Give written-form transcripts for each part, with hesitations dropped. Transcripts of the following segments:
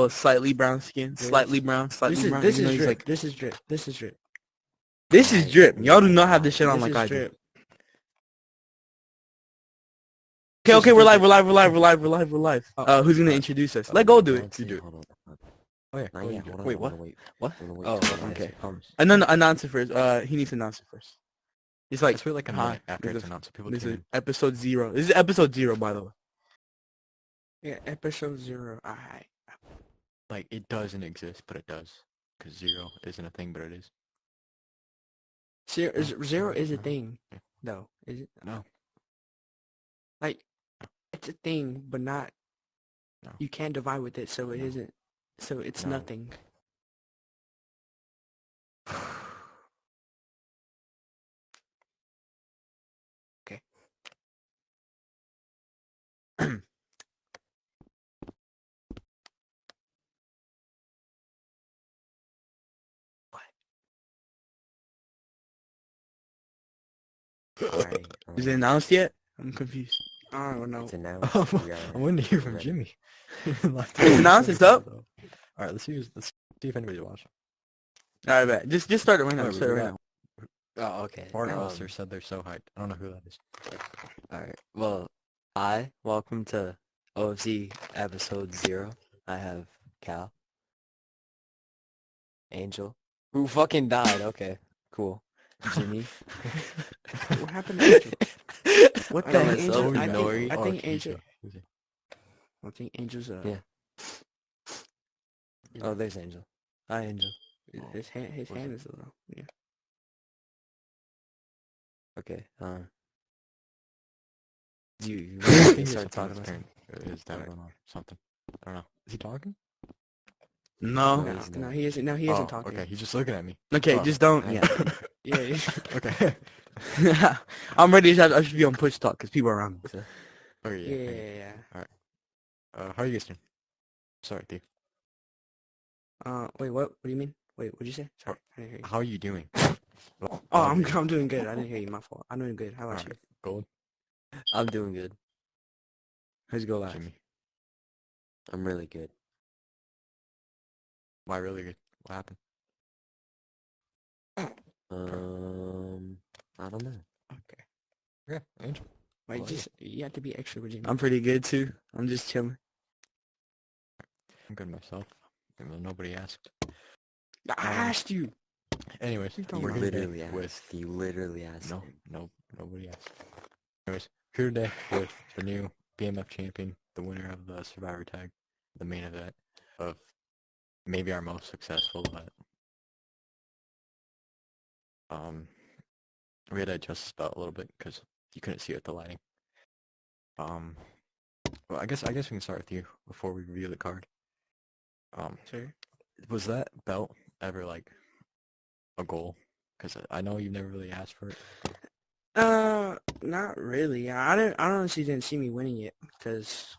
slightly brown skin, slightly brown, slightly brown. This even though is he's drip. like, This is drip. This is drip. this is drip. Y'all do not have this shit on This like is I do. drip. Okay, we're live. Who's gonna introduce us? Let go do it. You do it. Oh yeah. Not yet. Hold on, Wait, I'm what? gonna wait. What? I'm gonna wait Oh, till you okay. answer. No, announce it first. He needs to announce it first. It's like, Let's wait like a hi, minute after this it's is- announced so people this tune is in. episode 0. This is episode 0, by the way. Yeah, episode 0. Alright. Like, it doesn't exist, but it does. Because 0 isn't a thing, but it is. Zero is a thing, Yeah. though. Is it? No. Like, it's a thing, but not. No. You can't divide with it, so it No. isn't. So it's No. nothing. Okay. Alright. Is it announced yet? I'm confused. I don't know. It's announced. We are I'm waiting to hear from ready. Jimmy. It's announced, it's up? Alright, let's see if anybody's watching. Alright, bet. Just start it right now. Wait, Start it we right got- now. Oh, okay. Martin Ulster said they're so hyped. I don't know who that is. Alright. Well, welcome to OFC episode 0. I have Cal. Angel. Who fucking died. Okay. Cool. Jimmy. What happened to Angel? What I the know heck, that's Angel? so I Nori. think, I Oh, think Keisha. Angel. Who's he? I think Angel's Yeah. Oh, there's Angel. Hi, Angel. His hand is a little. Yeah. Okay. Do you I want think to it's start talking his about turn. Is that going on? Something. I don't know. Is he talking? No. No. No, he isn't. No, he isn't Oh, talking. okay. He's just looking at me. Okay, Oh. just don't. I- Yeah. Yeah. Okay. I'm ready. I should be on push talk because people are around me. So. Okay, Yeah. yeah. Yeah. Okay. How are you guys doing? Sorry, dude. Wait. What? What do you mean? Wait. What'd you say? Sorry, I didn't hear you. How are you doing? Oh, I'm doing good. I didn't hear you. My fault. I'm doing good. How about Alright, Gold, I'm doing good. Let's go live. Jimmy. I'm really good. Why really good? What happened? I don't know. Okay. Yeah, Angel. Wait, Oh, you have to be extra with Jimmy. I'm pretty good too. I'm just chilling. I'm good myself. Even though nobody asked. I asked you. Anyways, You You we're here literally today asked. with You literally asked. no, nobody asked. Anyways, here today with the new BMF champion, the winner of the Survivor Tag, the main event of maybe our most successful, but we had to adjust this belt a little bit because you couldn't see it with the lighting. Well, I guess we can start with you before we review the card. Sure. Was that belt ever like a goal? Because I know you've never really asked for it. Not really. I honestly didn't see me winning it because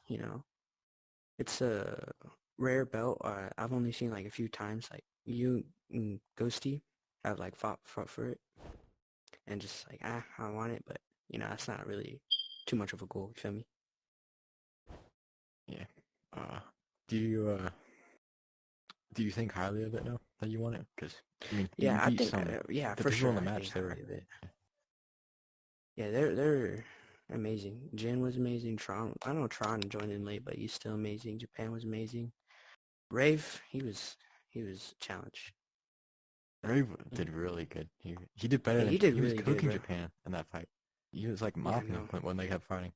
it's a rare belt. I've only seen like a few times. Like you and Ghosty have like fought for it, and just like I want it, but that's not really too much of a goal. You feel me? Yeah. Do you think highly of it now that you won it? Because I mean, Yeah, you I beat think some yeah, the for people sure. in the I match. think They were highly of it. Yeah, they're amazing. Jin was amazing. Tron, I know Tron joined in late, but he's still amazing. Japan was amazing. Rave, he was challenged. Ray did really good. He did better Yeah, than he did was really good, cooking bro. Japan in that fight. He was like I mopping know. them when they kept fighting.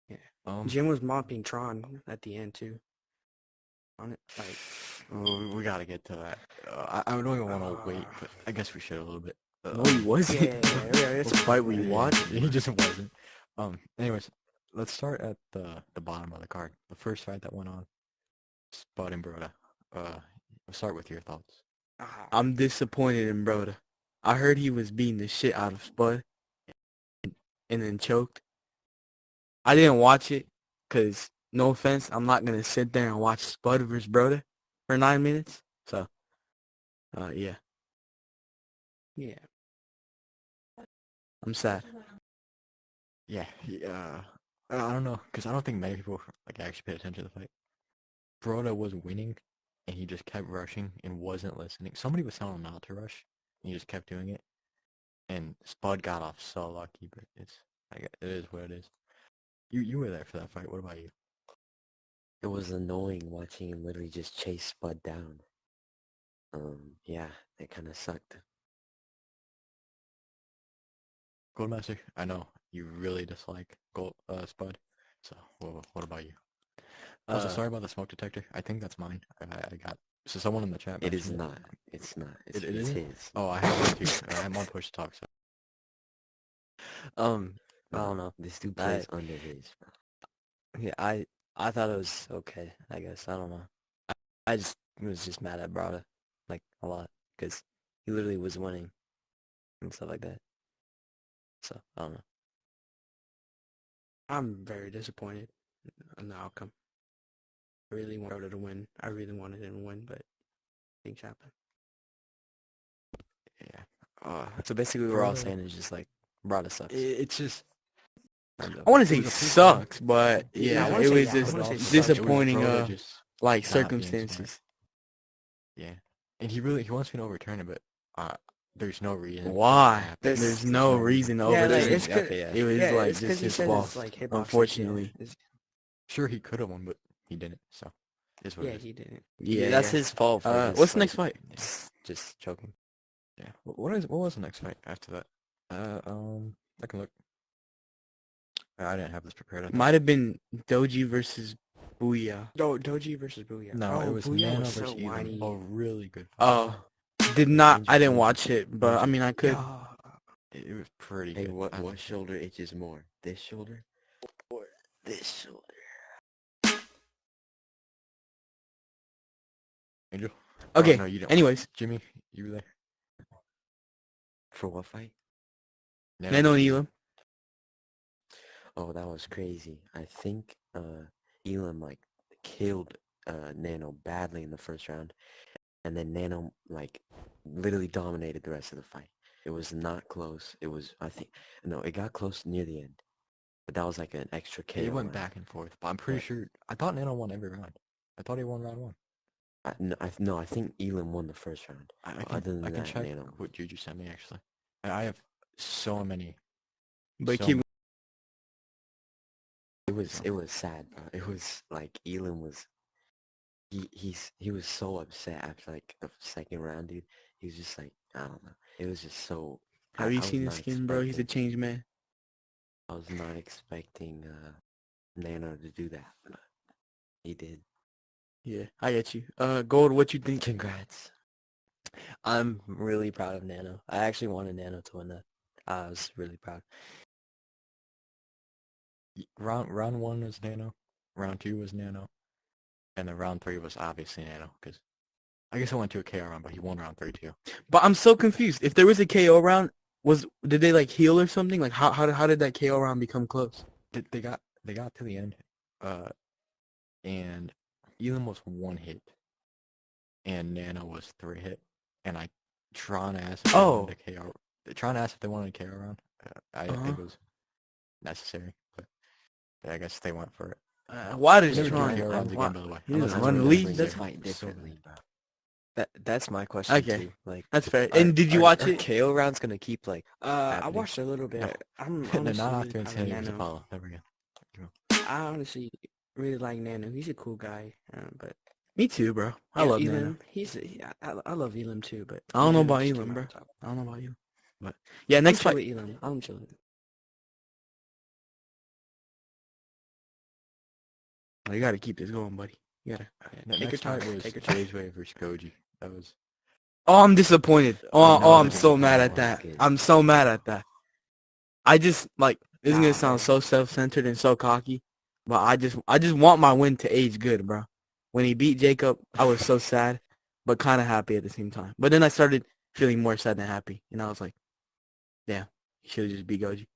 Yeah. Jin was mopping Tron at the end too. On it, like we gotta get to that. I don't even want to wait, but I guess we should a little bit. No, he wasn't. yeah, That's a fight where you watch. He just wasn't. Anyways, let's start at the bottom of the card. The first fight that went on, Spud and Broda. We'll start with your thoughts. I'm disappointed in Broda. I heard he was beating the shit out of Spud and then choked. I didn't watch it because, no offense, I'm not going to sit there and watch Spud versus Broda for 9 minutes. So, yeah. yeah. I'm sad. Yeah, I don't know, because I don't think many people like actually paid attention to the fight. Broda was winning, and he just kept rushing and wasn't listening. Somebody was telling him not to rush, and he just kept doing it. And Spud got off so lucky, but it is what it is. You were there for that fight. What about you? It was annoying watching him literally just chase Spud down. Yeah, it kind of sucked. Goldmaster, I know you really dislike Spud. So what about you? Also, sorry about the smoke detector. I think that's mine. I got so someone in the chat. It is mentioned not. It's not. It's isn't? his. Oh, I have it too. I'm on push to talk. So I don't know. This dude plays under his. Yeah, I thought it was okay. I guess I don't know. I just was just mad at Brada, like a lot, because he literally was winning and stuff like that. So I don't know. I'm very disappointed in the outcome. I really wanted to win. I really wanted him to win, but things happen. yeah. So basically, we're all Brada- saying is just like Brada sucks. It's just. I want to It say was a freak sucks, but Yeah, I yeah, wanna it say- was yeah, I just wanna say sucks. disappointing, It was Broda just like not being smart. circumstances. Yeah, and he wants me to overturn it, but there's no reason. for it to Why? happen. There's no reason to Yeah, like, overturn it's it. good- Okay, yeah. It was Yeah, like it's 'cause just he his said fault, it's like hip-hop shit, unfortunately. Sure, he could have won, but he didn't. So, is what Yeah, it is. he didn't. Yeah, that's yeah. his fault. For just, What's the like, next fight? Just choking. Yeah. What was the next fight after that? I can look. I didn't have this prepared. I thought. Might have been Doji versus Booyah. Oh, Doji versus Booyah. No, it was Booyah Nano was so versus Elam. whiny. A really good fight. Oh, I didn't watch it, but I mean, I could. Yeah. It was pretty Hey, good. what shoulder itches more? This shoulder or this shoulder? Angel? Okay, Oh, no, you didn't. anyways, Jimmy, you were there? For what fight? Nano and Elam. Oh, that was crazy. I think Elam like killed Nano badly in the first round, and then Nano like literally dominated the rest of the fight. It was not close. It was it got close near the end, but that was like an extra KO. It went round. back and forth, but I'm pretty sure. I thought Nano won every round. I thought he won round one. I think Elam won the first round. I Other can than that, check Nano. what Juju sent me actually. I have so many. But so keep It was sad, bro. It was like Elam was he was so upset after like the second round, dude. He was just like, I don't know. It was just so. Have I you was seen his not skin, bro? He's a expecting- changed man. I was not expecting Nano to do that, but he did. Yeah, I get you. Gold, what you think? Congrats. I'm really proud of Nano. I actually wanted Nano to win that. I was really proud. Round one was Nano. Round two was Nano. And then round three was obviously Nano, because I guess I went to a KO round, but he won round three too. But I'm so confused. If there was a KO round, did they like heal or something? Like how did that KO round become close? They got to the end, and Elam was one hit, and Nano was 3 hit, and Tron asked if they wanted a KO. Tron asked if they wanted a KO round. I think it was necessary, but I guess they went for it. Why does Never do Tron? KO rounds why- again, by the way. he Unless doesn't it's run the really league. different. That's They fight So differently, bro. That's my question Okay. too. Like, That's fair. And did you watch are it? KO rounds gonna keep like? I happening? watched a little bit. No. I'm No, honestly not really after proud of Insanity was Nano. Apollo. Never again. I honestly really like Nano. He's a cool guy, but Me too, bro. I yeah, love Elam. Nano. I love Elam too, but I don't know Nano about just Elam, came bro. out top. I don't know about you. But yeah, next I'm chill fight. with Elam. I'm chilling. Oh, you gotta keep this going, buddy. You gotta. Take your next time, fight was take your time. Jay's Way versus Koji. That was Oh, I'm disappointed. no, I'm that so didn't mad go at well. that. Good. I'm so mad at that. I just like this is gonna Nah, sound bro. so self-centered and so cocky, but I just want my win to age good, bro. When he beat Jacob, I was so sad, but kind of happy at the same time. But then I started feeling more sad than happy, and I was like, "Damn, he should have just beat Goji."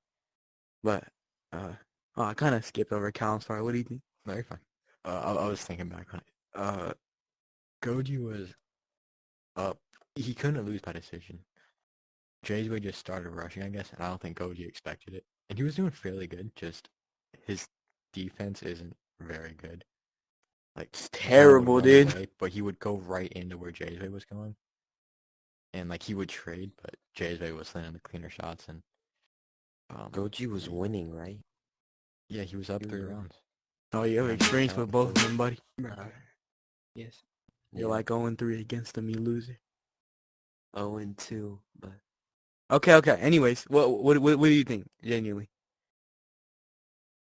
But I kind of skipped over Callum's part. What do you think? no, you're fine. I was thinking back on it. Goji was up. He couldn't lose by decision. Jay's Way just started rushing, I guess, and I don't think Goji expected it. And he was doing fairly good. Just his defense isn't very good. Like It's Nana would terrible, run dude. away, but he would go right into where Jay was going, and like he would trade, but Jay was landing the cleaner shots, and Goji was winning, right? yeah, he was up 3 Mhm. rounds. Oh, you have Yeah, experience yeah, with both of them, buddy. Yes. You're like 0-3 against them, you loser. 0-2, but Okay. Anyways, what do you think, genuinely?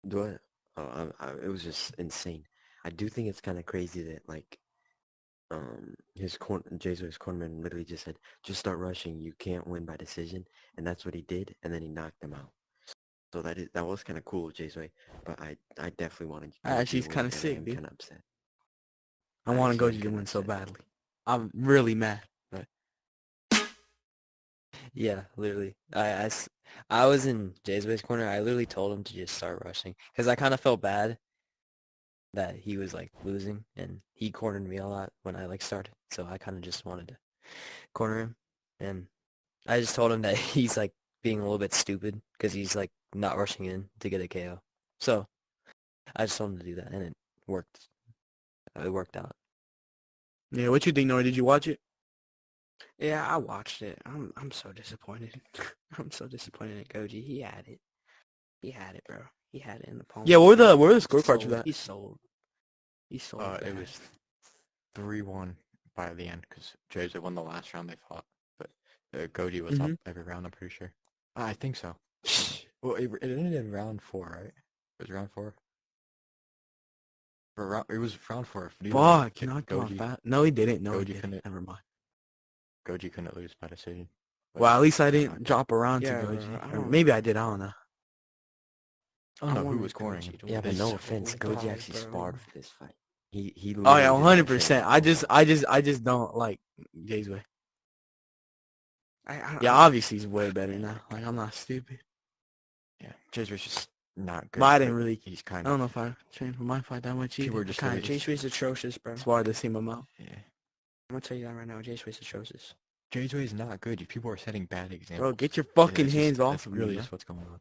do it was just insane. I do think it's kind of crazy that like Jay's cornerman literally just said, just start rushing. You can't win by decision, and that's what he did, and then he knocked him out. So that was kind of cool of Jay's way, but I definitely wanted Goji Actually, to it's win, kind of and I sick, am dude. kind of upset. I want actually am Goji to kinda win so upset. badly. I'm really mad. But Yeah, literally. I was in Jay's corner. I literally told him to just start rushing because I kind of felt bad that he was like losing and he cornered me a lot when I like started. So I kind of just wanted to corner him, and I just told him that he's like being a little bit stupid because he's like not rushing in to get a KO. So I just told him to do that, and it worked. It worked out. yeah, what you think, Nori? Did you watch it? Yeah, I watched it. I'm so disappointed. I'm so disappointed in Goji. He had it. He had it, bro. He had it in the palm Yeah, of his hand. what were the He scorecards for sold. that? He sold. He sold It bad. was 3-1 by the end because Jay won the last round they fought, but Goji was up every round. I'm pretty sure. I think so. Well, it ended in round 4, right? It was round 4. It was round 4. Do you know why? Fuck, knocked him out fast. No, he didn't. No, he Goji didn't. couldn't. Never mind. Goji couldn't lose by decision. Well, at least I I didn't drop around to Yeah, bro, Goji. I Or don't- maybe I did. I don't know. I don't know who wanted was cornering Goji him. to Yeah, win but so no offense, Goji bad, actually bro. sparred for this fight. He Oh yeah, literally did not train 100%. the whole time. I just don't like Jay's way. I Yeah, obviously he's way better now. Like I'm not stupid. Yeah, Jay's just not good. But I didn't really. He's I kind don't of. know if I trained for my fight that much either. People were just kind really- of Jay Sweet's atrocious, bro. swore the same amount. Yeah. I'm gonna tell you that right now. Jay Sweet's atrocious. Jay's way is not good. People are setting bad examples. Bro, get your And fucking it's hands off that's of really me. just what's going on.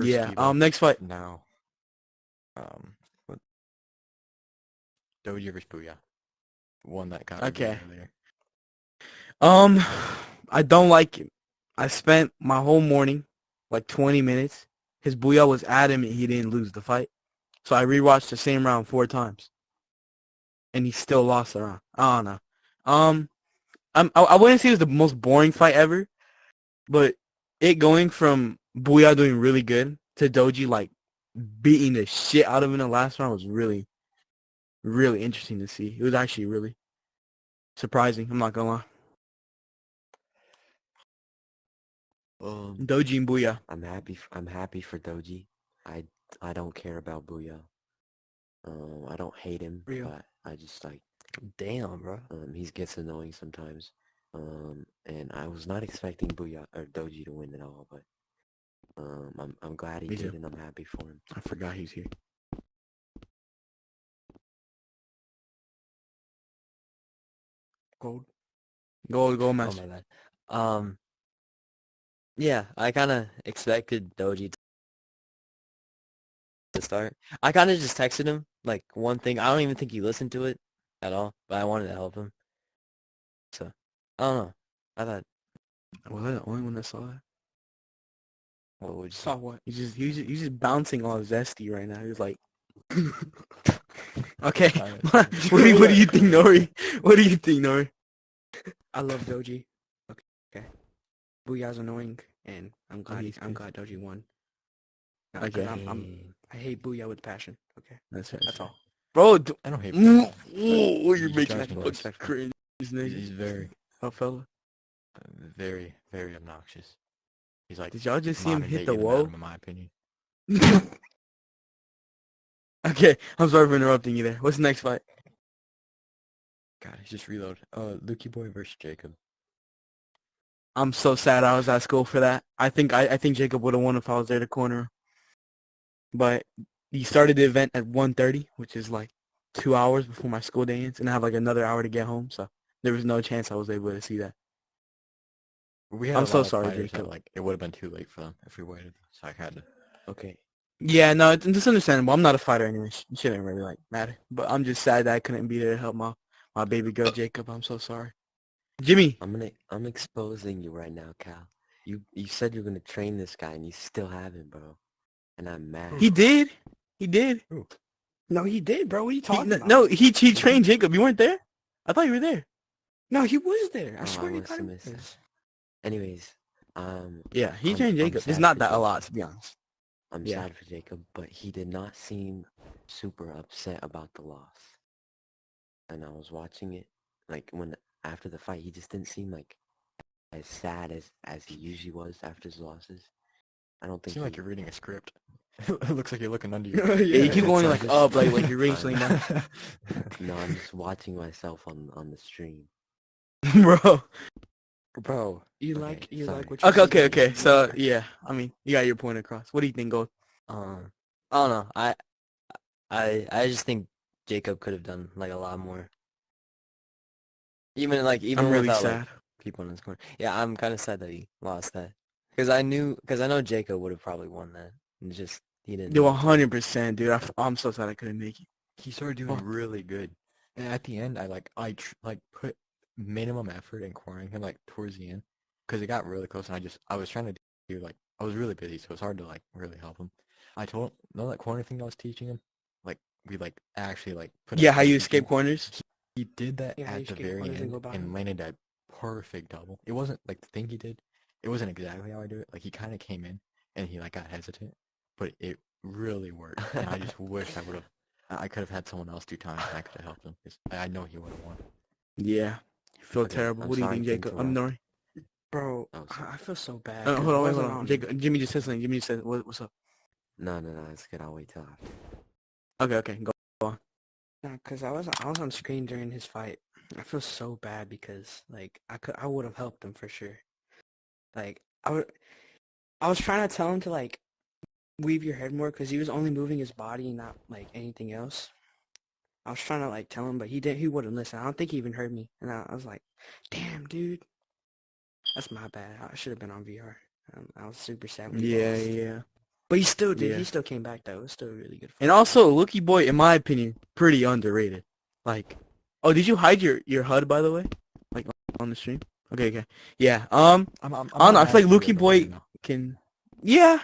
Yeah. Steve, Next fight. now. What? Doji versus Booyah. One that got Okay. earlier. I don't like him. I spent my whole morning, like 20 minutes. His Booyah was adamant he didn't lose the fight. So I rewatched the same round 4 times. And he still lost the round. I don't know. I wouldn't say it was the most boring fight ever, but it going from Booyah doing really good to Doji like beating the shit out of him in the last round was really, really interesting to see. It was actually really surprising. I'm not gonna lie. Doji and Booyah. I'm happy for Doji. I don't care about Booyah. I don't hate him, Real. but I just like Damn, bro. he gets annoying sometimes. And I was not expecting Booyah or Doji to win at all, but I'm glad he Me did, too. and I'm happy for him. I forgot he's here. Gold. Gold Oh master. my bad. Yeah, I kind of expected Doji to start. I kind of just texted him like one thing. I don't even think he listened to it at all, but I wanted to help him. So I don't know. I thought, Was I the only one that saw that? what would you Saw what? He's just bouncing all zesty right now. He's like, okay. what do you think, Nori? What do you think, Nori? I love Doji. Okay. Booyah's annoying, and I'm glad he's I'm good. glad Doji won. Okay. I hate Booyah with passion. Okay. That's right. That's all. Bro, I don't hate oh, Booyah. you're He making drives me me fucking nuts. cringe, nigga. He's very, Oh, fella. very, very obnoxious. He's like. Did y'all just see him modern hit day the Ethan wall? Adam, in my opinion. Okay, I'm sorry for interrupting you there. What's the next fight? God, he's just reload. Lukey Boy versus Jacob. I'm so sad I was at school for that. I think Jacob would have won if I was there to corner him. But he started the event at 1:30, which is like 2 hours before my school day ends, and I have like another hour to get home, so there was no chance I was able to see that. We had I'm a so lot of sorry, fighters that, Jacob. like, it would have been too late for them if we waited, so I had to. Okay, Yeah, no, it's understandable. I'm not a fighter anyway. It shouldn't really like matter. But I'm just sad that I couldn't be there to help my baby girl Jacob. I'm so sorry. Jimmy. I'm exposing you right now, Cal. You said you're gonna train this guy and you still haven't, bro. And I'm mad. He did. He did. No, he did, bro. What are you talking about? No, he trained Jacob. You weren't there? I thought you were there. No, he was there. I Oh, swear I to must God have he missed that. was. Anyways, Yeah, he I'm- trained I'm Jacob. sad It's not for that a Jacob. lot, to be honest. I'm Yeah. sad for Jacob, but he did not seem super upset about the loss. And I was watching it, like after the fight, he just didn't seem like as sad as he usually was after his losses. I don't It think seems like he- you're reading a script. It looks like you're looking under your... Yeah, you keep going so like just- up, like you're Fine. racing down. No, I'm just watching myself on the stream. Bro. Bro, You Okay, like you sorry. like what you Okay. So, yeah. I mean, you got your point across. What do you think, Gold? I don't know. I just think Jacob could have done like a lot more. Even I'm really without sad. like people in his corner. Yeah, I'm kind of sad that he lost that. Because I know Jacob would have probably won that. And just he didn't. Dude, know it. 100%, dude. I'm so sad I couldn't make it. he started doing really good. And at the end, I put minimum effort in cornering him like towards the end because it got really close, and I was trying to do like I was really busy, so it's hard to like really help him. I told him, know that corner thing I was teaching him, like we like actually like put. Yeah, how you escape corners? He did that Yeah, how you at the escape very corners and end go by and him. landed that perfect double. It wasn't like the thing he did. It wasn't exactly how I do it. Like he kind of came in and he like got hesitant, but it really worked. And I just wish I could have had someone else do time and I could have helped him. 'Cause I know he would have won. Yeah. You feel Okay, terrible. I'm What do you sorry think, to Jacob? I'm interrupt. Nori. Bro, Oh, sorry. I feel so bad. Hold 'cause on, it wait, wasn't hold on. on Jacob, Jimmy just said something. Jimmy just said, what's up? No, it's good. I'll wait till after. Okay, go on. No, because I was on screen during his fight. I feel so bad because like I would have helped him for sure. Like I was trying to tell him to like weave your head more because he was only moving his body and not like anything else. I was trying to like tell him, but he wouldn't listen. I don't think he even heard me, and I was like, "Damn, dude, that's my bad. I should have been on VR." I was super sad when he lost. Yeah. But he still did. Yeah. He still came back though. It was still a really good fight. And also, Lucky Boy, in my opinion, pretty underrated. Like, oh, did you hide your HUD, by the way? Like, on the stream? Okay. Yeah, I'm I don't know, I feel like Lucky Boy can... Yeah.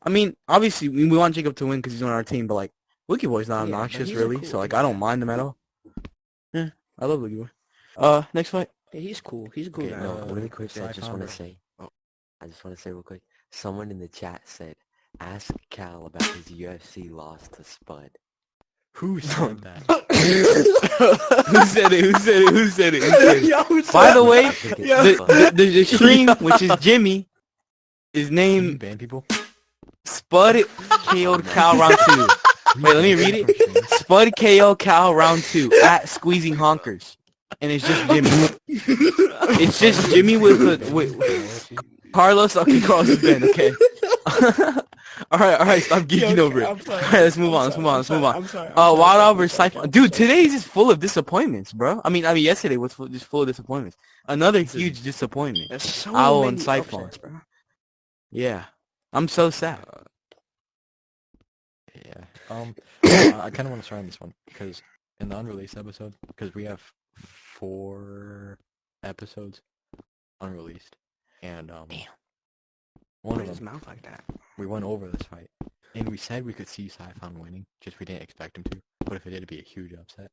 I mean, obviously, we want Jacob to win because he's on our team, but, like, Lucky Boy's not Yeah, but obnoxious, he's a really, cool so, like, dude. I don't mind him at all. Yeah, I love Lucky Boy. Next fight. Yeah, he's cool. He's a cool Okay, guy. No, really quickly, I just Sci-Fi want or- to say. Oh. I just want to say real quick. Someone in the chat said, "Ask Cal about his UFC loss to Spud." Who said that? Who said it? By the way, I think it's Spud. the stream, which is Jimmy, is Can you named ban people? Spud KO'd Cal round 2. Wait, let me read it. Spud KO Cal round 2 at Squeezing Honkers. And it's just Jimmy. It's just Jimmy with Carlos. Okay, Carlos is banned. Okay. all right. Stop geeking over it. All right, let's move on. Let's move on. I'm sorry. Wild Out versus Siphon. Dude, today's is full of disappointments, bro. I mean, yesterday was just full of disappointments. Another huge disappointment. There's so Owl many and Siphon. upsets, bro. Yeah, I'm so sad. Yeah. I kind of want to start on this one because in the unreleased episode, because we have 4 episodes unreleased, and Damn. one Why of his them mouth like that? we went over this fight, and we said we could see Siphon winning, just we didn't expect him to. But if it did, it'd be a huge upset.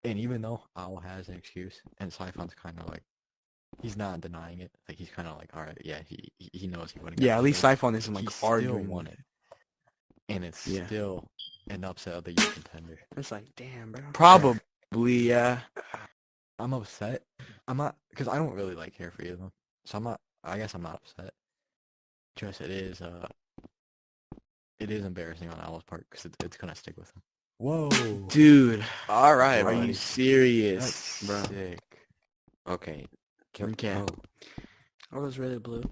And even though Owl has an excuse, and Siphon's kind of like, he's not denying it. Like he's kind of like, all right, yeah, he knows he wouldn't. Yeah, at least Siphon isn't like he still arguing. won it, and it's Yeah. still an upset of the year contender. It's like, damn, bro. Probably, yeah. I'm upset. I'm not, because I don't really like care for either of them. So I'm not, I guess I'm not upset. Just it is embarrassing on Owl's part because it's going to stick with him. Whoa. Dude, All right, are you serious, bro? Sick. Okay. Okay. Oh, I was really blue.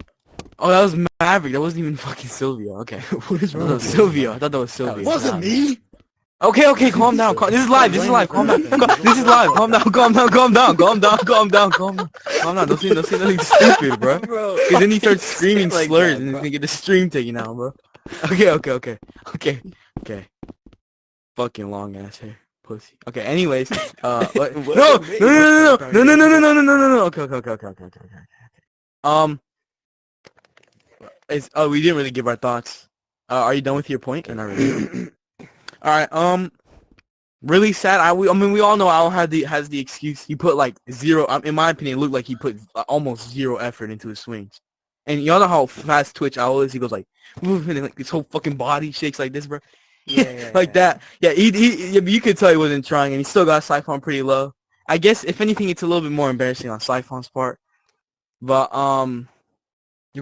Oh, that was Maverick. That wasn't even fucking Sylvia. Okay. What is I thought that was Sylvia. I thought that was Sylvia. Wasn't me. Okay, calm down. This is live. Calm down. This is live. Calm down. Calm down. Don't say nothing stupid, bro. Because then he starts screaming like slurs that, and he's bro. gonna get the stream taken out, bro. Okay. Fucking long ass hair, pussy. Okay. Anyways, what? What? No, Wait, no. Okay. Um, we didn't really give our thoughts. Are you done with your point? Or not really? All right. Really sad. I mean, we all know Al has the excuse. He put like zero. In my opinion, it looked like he put almost zero effort into his swings. And y'all know how fast Twitch Owl is. He goes like, and like his whole fucking body shakes like this, bro. Like that. Yeah, yeah, but you could tell he wasn't trying, and he still got Siphon pretty low. I guess if anything, it's a little bit more embarrassing on Siphon's part. But Yeah,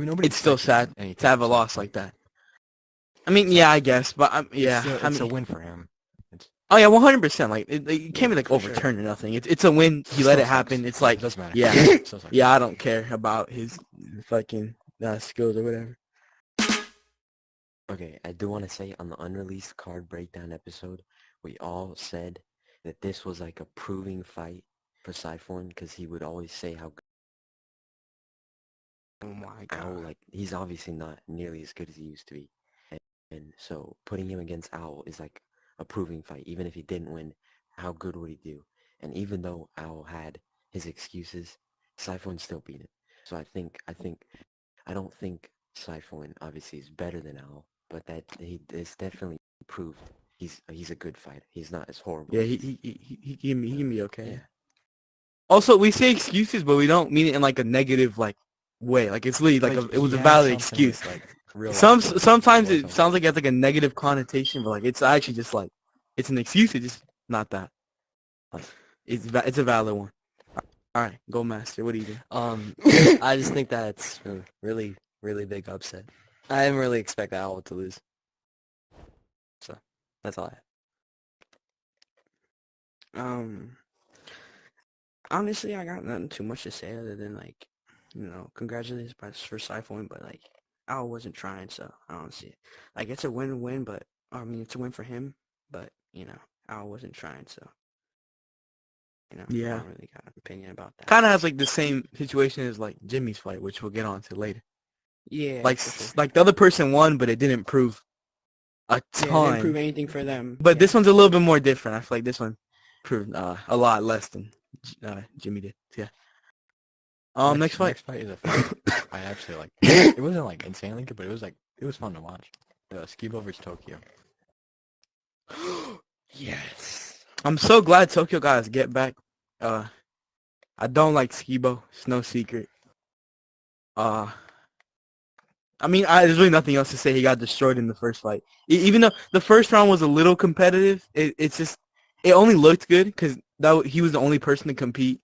but nobody it's still sad expected anything to have a from loss Siphon. like that. I mean, yeah, I guess, but It's a win for him. Oh yeah, 100%. Like it can't be like for overturned or nothing. It's a win. He let it happen. It's like it doesn't matter. yeah, Still sucks. yeah. I don't care about his fucking skills or whatever. Okay, I do want to say on the unreleased card breakdown episode, we all said that this was like a proving fight for Siphon because he would always say how Oh my Owl, god. like, he's obviously not nearly as good as he used to be. And so putting him against Owl is like a proving fight. Even if he didn't win, how good would he do? And even though Owl had his excuses, Siphon still beat him. So I don't think Siphon obviously is better than Owl, but that it's definitely proved he's a good fighter. He's not as horrible. Yeah, as he can be okay. Yeah. Also, we say excuses, but we don't mean it in like a negative like way. Like it's literally like it was he a had valid something excuse. with, like, real Sometimes life it sounds like it has like a negative connotation, but like it's actually just like it's an excuse. It's just not that. Like, it's a valid one. All right, go master. What do you do? I just think that's a really, really big upset. I didn't really expect Owl to lose. So, that's all I have. Honestly, I got nothing too much to say other than like, congratulations for Siphon, but like, I wasn't trying, so I don't see it. Like, it's a win-win, but I mean, it's a win for him, but I wasn't trying, so I Yeah. don't really got an opinion about that. Kind of has like the same situation as like Jimmy's fight, which we'll get on to later. Yeah, Like for sure. like the other person won, but it didn't prove a Yeah, it ton. didn't prove anything for them. But yeah. this one's a little bit more different. I feel like this one proved a lot less than Jimmy did. Yeah. Next fight. Next fight is a fight I actually like. It wasn't like insanely good, but it was fun to watch. Skibo vs Tokyo. Yes. I'm so glad Tokyo guys get back. I don't like Skibo. It's no secret. I mean, there's really nothing else to say. He got destroyed in the first fight. Even though the first round was a little competitive, it's just it only looked good because he was the only person to compete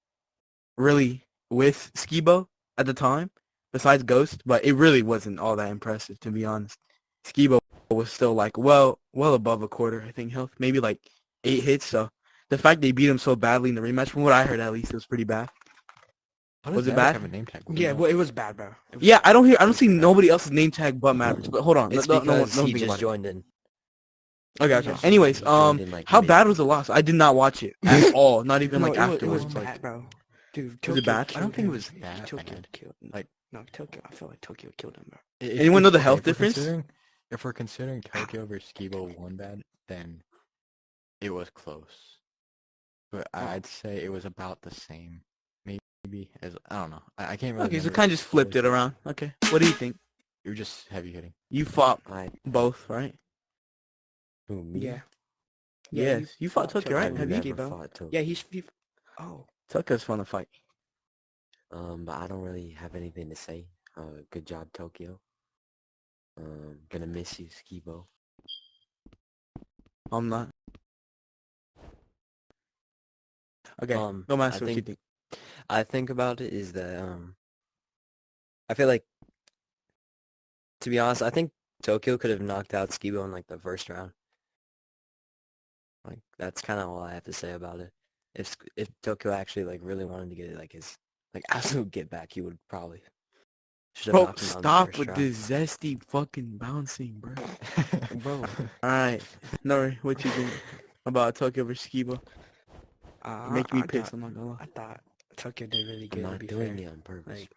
really with Skibo at the time, besides Ghost. But it really wasn't all that impressive, to be honest. Skibo was still like well above a quarter, I think, health, maybe like 8 hits. So the fact they beat him so badly in the rematch, from what I heard at least, it was pretty bad. Was it bad? Have a name tag? Yeah, well, it was bad, bro. Yeah, I don't see nobody else's name tag but Mavericks. But hold on, It's no, because no, he think just about it. joined in. Okay. Yeah. Anyways, He joined in, like, how mid- bad was the loss? I did not watch it at all. Not even No, like it afterwards. was like, bad, bro. Dude, Was it bad? I don't think it was that Tokyo bad. killed. Like, No, Tokyo. I feel like Tokyo killed him, bro. Anyone know the health difference? If we're considering Tokyo versus Skibo won bad, then it was close. But I'd say it was about the same. Maybe as I don't know. I can't really. Okay, so remember kind of just flipped it around. Okay, what do you think? You're just heavy hitting. You fought I both, right? who me? Yeah. Yes, you fought Tokyo, right? I've Have you? never Skibo. fought Tokyo. Yeah, he's. Oh. Tokyo's fun to fight. But I don't really have anything to say. Good job, Tokyo. Gonna miss you, Skibo. I'm not. Okay, Um, go master. I What you think- think? I think about it is that I feel like, to be honest, I think Tokyo could have knocked out Skibo in like the first round. Like that's kind of all I have to say about it. If Tokyo actually like really wanted to get like his like absolute get back, he would probably should have Bro, knocked him out in the stop first with round. this zesty fucking bouncing, bro. Bro. All right, Nori, what you think about Tokyo versus Skibo? Make me I pissed. thought- I'm not gonna lie. I thought Tokyo did really I'm good. To not be doing fair. it on purpose. Like,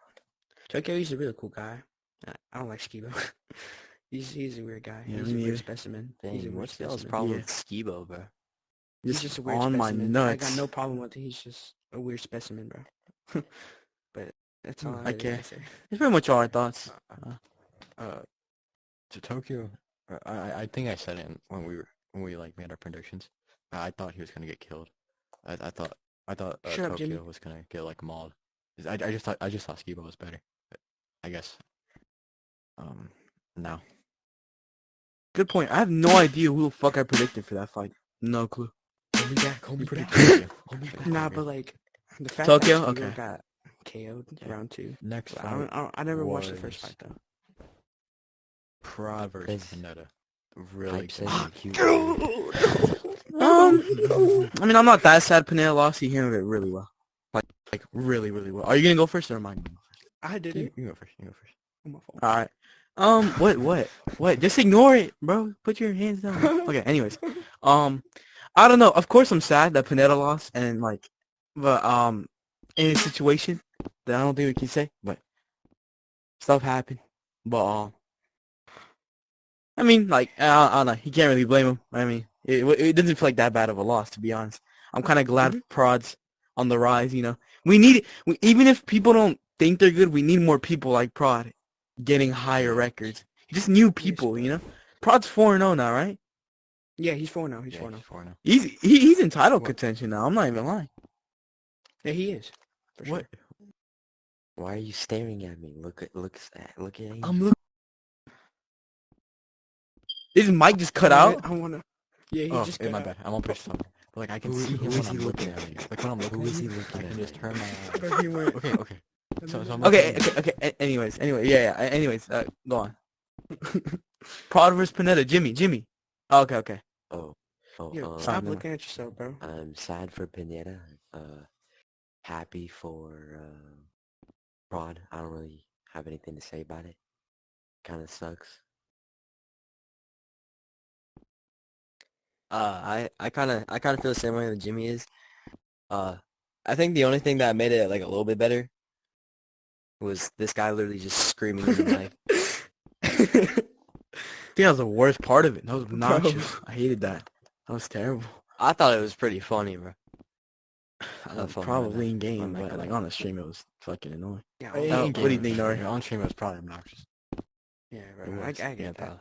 Tokyo, he's a really cool guy. I don't like Skibo. He's a weird guy. Yeah, He's me a weird neither. specimen. He's a Dang, weird what's y'all's specimen. problem Yeah. with Skibo, bro? He's just a weird on my specimen. nuts. I got no problem with it. He's just a weird specimen, bro. But that's all I really Okay. gotta say. It's pretty much all our thoughts. To Tokyo, I think I said it when we like made our predictions. I thought he was gonna get killed. I thought Shut up, Tokyo Jimmy. was gonna get like mauled. I just thought Skibo was better. But I guess now Good point. I have no idea who the fuck I predicted for that fight. No clue. call me back. Call me pretty back. crazy. Call me back. Nah, but like the fact Tokyo? that Skibo Okay. got KO'd round 2. Next I, fight, I never watched the first was fight though. Prod versus Chris, Pineda. Really Hype said good. you're cute. I mean, I'm not that sad Pineda lost. He handled it really well. Like really, really well. Are you gonna go first or am I gonna go first? I did You, it. you go first. You go first. On my phone. All right. What? Just ignore it, bro. Put your hands down. Okay. Anyways, I don't know. Of course, I'm sad that Pineda lost, and like, but in a situation that I don't think we can say, but stuff happened. But I mean, like, I don't know. He can't really blame him. I mean, it doesn't feel like that bad of a loss, to be honest. I'm kind of glad Prod's on the rise. You know, we need even if people don't think they're good, we need more people like Prod getting higher records. Just new people, you know. Prod's 4-0 now, right? Yeah, he's 4 now. He's Yeah, 4 now. he's 4-0. He's in title What? contention now. I'm not even lying. Yeah, he is. For What? Sure. Why are you staring at me? Look at him. I'm looking. His mic just cut out. I wanna. Yeah, he Oh, just my got bad. I'm on push something. But like I can Who see is him he when I'm looking looking at? at you. Like when I'm looking Who at is he you, looking I can at? just turn my eyes. But he went. Okay. So I'm Okay. looking at you. Anyways, yeah. Anyways, go on. Prod versus Pineda. Jimmy. Okay. Oh, Yo, Fine, stop no. looking at yourself, bro. I'm sad for Pineda. Happy for Prod. I don't really have anything to say about it. Kind of sucks. I kind of feel the same way that Jimmy is. I think the only thing that made it like a little bit better was this guy literally just screaming in the mic. I think that was the worst part of it. That was obnoxious. I hated that. That was terrible. I thought it was pretty funny, bro. Probably in game, I'm not but gonna like lie. on the stream it was fucking annoying. Yeah, Oh, yeah, what do you think, Nori? On stream it was probably obnoxious. bro. It I was. get that. probably.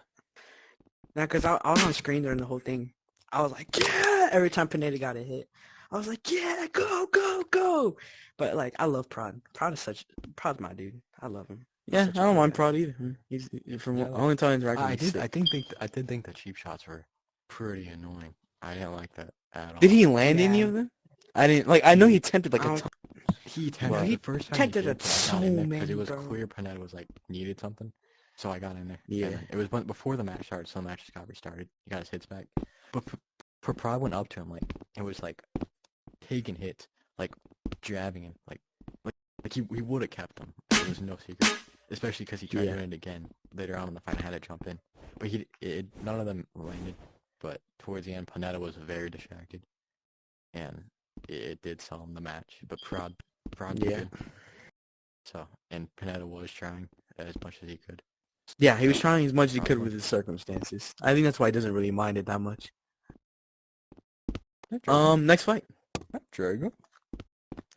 Now, cause I was on screen during the whole thing. I was like, yeah! Every time Pineda got a hit, I was like, yeah, go! But like, I love Prod. Prod's my dude. I love him. He's Yeah, such I a don't cool mind guy. Prod either. He's from Yeah, like, only time I interacted I with him, did. sick. I did think the cheap shots were pretty annoying. I didn't like that at all. Did he land any Yeah. of them? I didn't like. I know he attempted like I a don't- ton. He attempted Well, the he first time attempted he it did, but I so got in there because many, it was bro. clear Panetta was like needed something, so I got in there. Yeah. And it was before the match started, so the match just got restarted. He got his hits back, but Prod went up to him like it was like taking hits, like jabbing him, like he would have kept him. It was no secret, especially because he tried doing it again later on in the fight. I had to jump in, but none of them landed. But towards the end, Panetta was very distracted, and it did sell him the match. But Prod did Yeah. good. So, and Panetta was trying as much as he could. Yeah, he was trying as much as he could with his circumstances. I think that's why he doesn't really mind it that much. Next fight. Drago.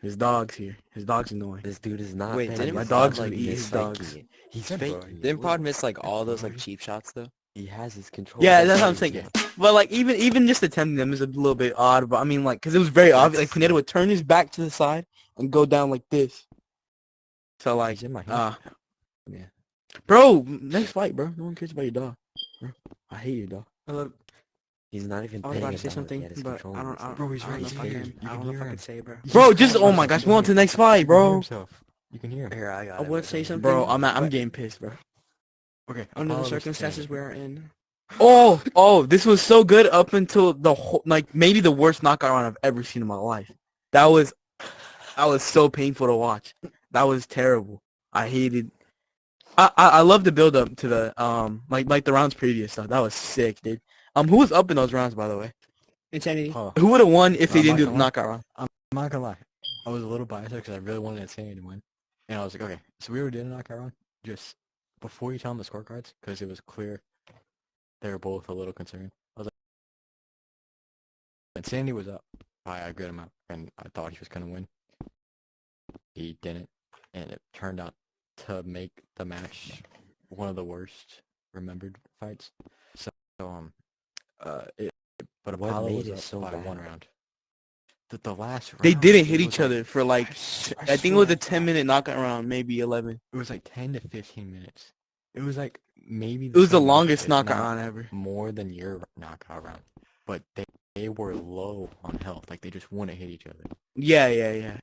His dog's here. His dog's annoying. This dude is not. Wait, faking didn't it. my He's dog's not, gonna eat his faking dogs. it. He's Yeah, bro. faking it. Didn't Prod Look, miss like all those like cheap shots though? He has his control. Yeah, That's that's what how I'm he saying. gets. But like even just attempting them is a little bit odd. But I mean like because it was very obvious. Like Pineda would turn his back to the side and go down like this. So like, He's in my hand. yeah, bro. Next fight, bro. No one cares about your dog. Bro, I hate your dog. I love. He's not even I was paying about to say attention. something, He had his but control I in don't. his hand. Bro, he's I don't right know if I here. can. You I can don't know if hear I him. can say it, bro. Bro, just oh my gosh, move on to the next fight, bro. You can hear him. Here, I got I it. would say something, Bro, I'm but getting pissed, bro. Okay. under the I'll circumstances understand. we are in. Oh, this was so good up until the whole, like maybe the worst knockout round I've ever seen in my life. That was so painful to watch. That was terrible. I hated. I love the build up to the like the rounds previous stuff. That was sick, dude. Who was up in those rounds, by the way? Insanity. Oh, Who would have won if they I'm didn't not do the gonna lie. knockout round? I'm not gonna lie. I was a little biased because I really wanted Insanity to win, and I was like, okay, so we already did a knockout round. Just before you tell him the scorecards, because it was clear they were both a little concerned. I was like, and Sandy was up by a good amount, and I thought he was gonna win. He didn't, and it turned out to make the match one of the worst remembered fights. So, but Apollo made was it up so by bad? one round. The last round, They didn't it hit was each like- other for like, I think it was a 10-minute knockout round, maybe 11. It was like 10 to 15 minutes. It was like maybe It was the same length, longest if knockout not round ever. more than your knockout round. But they were low on health. Like, they just wouldn't hit each other. Yeah.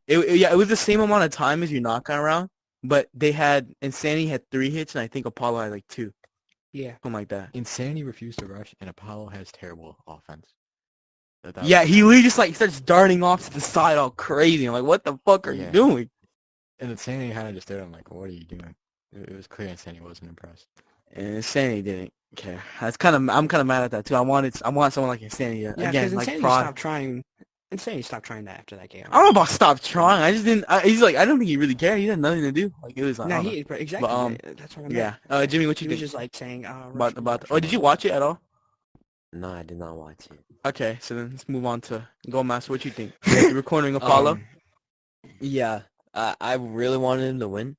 It was the same amount of time as your knockout round, but they had, Insanity had 3 hits, and I think Apollo had like 2. Yeah. Something like that. Insanity refused to rush, and Apollo has terrible offense. That Yeah, was he kinda- literally just like starts darting off to the side all crazy. I'm like, what the fuck are you Yeah. doing? And Insanity kind of just stood there, I'm like, what are you doing? It was clear Insanity wasn't impressed. And Insanity didn't care. I'm kind of mad at that too. I want someone like Insanity. Yeah, Again, because like Insanity pride. stopped trying. Insanity stopped trying that after that game. I don't know about stop trying. I just didn't. He's like, I don't think he really cared. He had nothing to do. Like, it was like, No, I don't know. exactly. But, that's what I meant. yeah. Jimmy, what He you was think just like saying, about? Oh, did you watch it at all? No, I did not watch it. Okay, so then let's move on to Go Master. What you think? You're recording Apollo. Yeah, I really wanted him to win,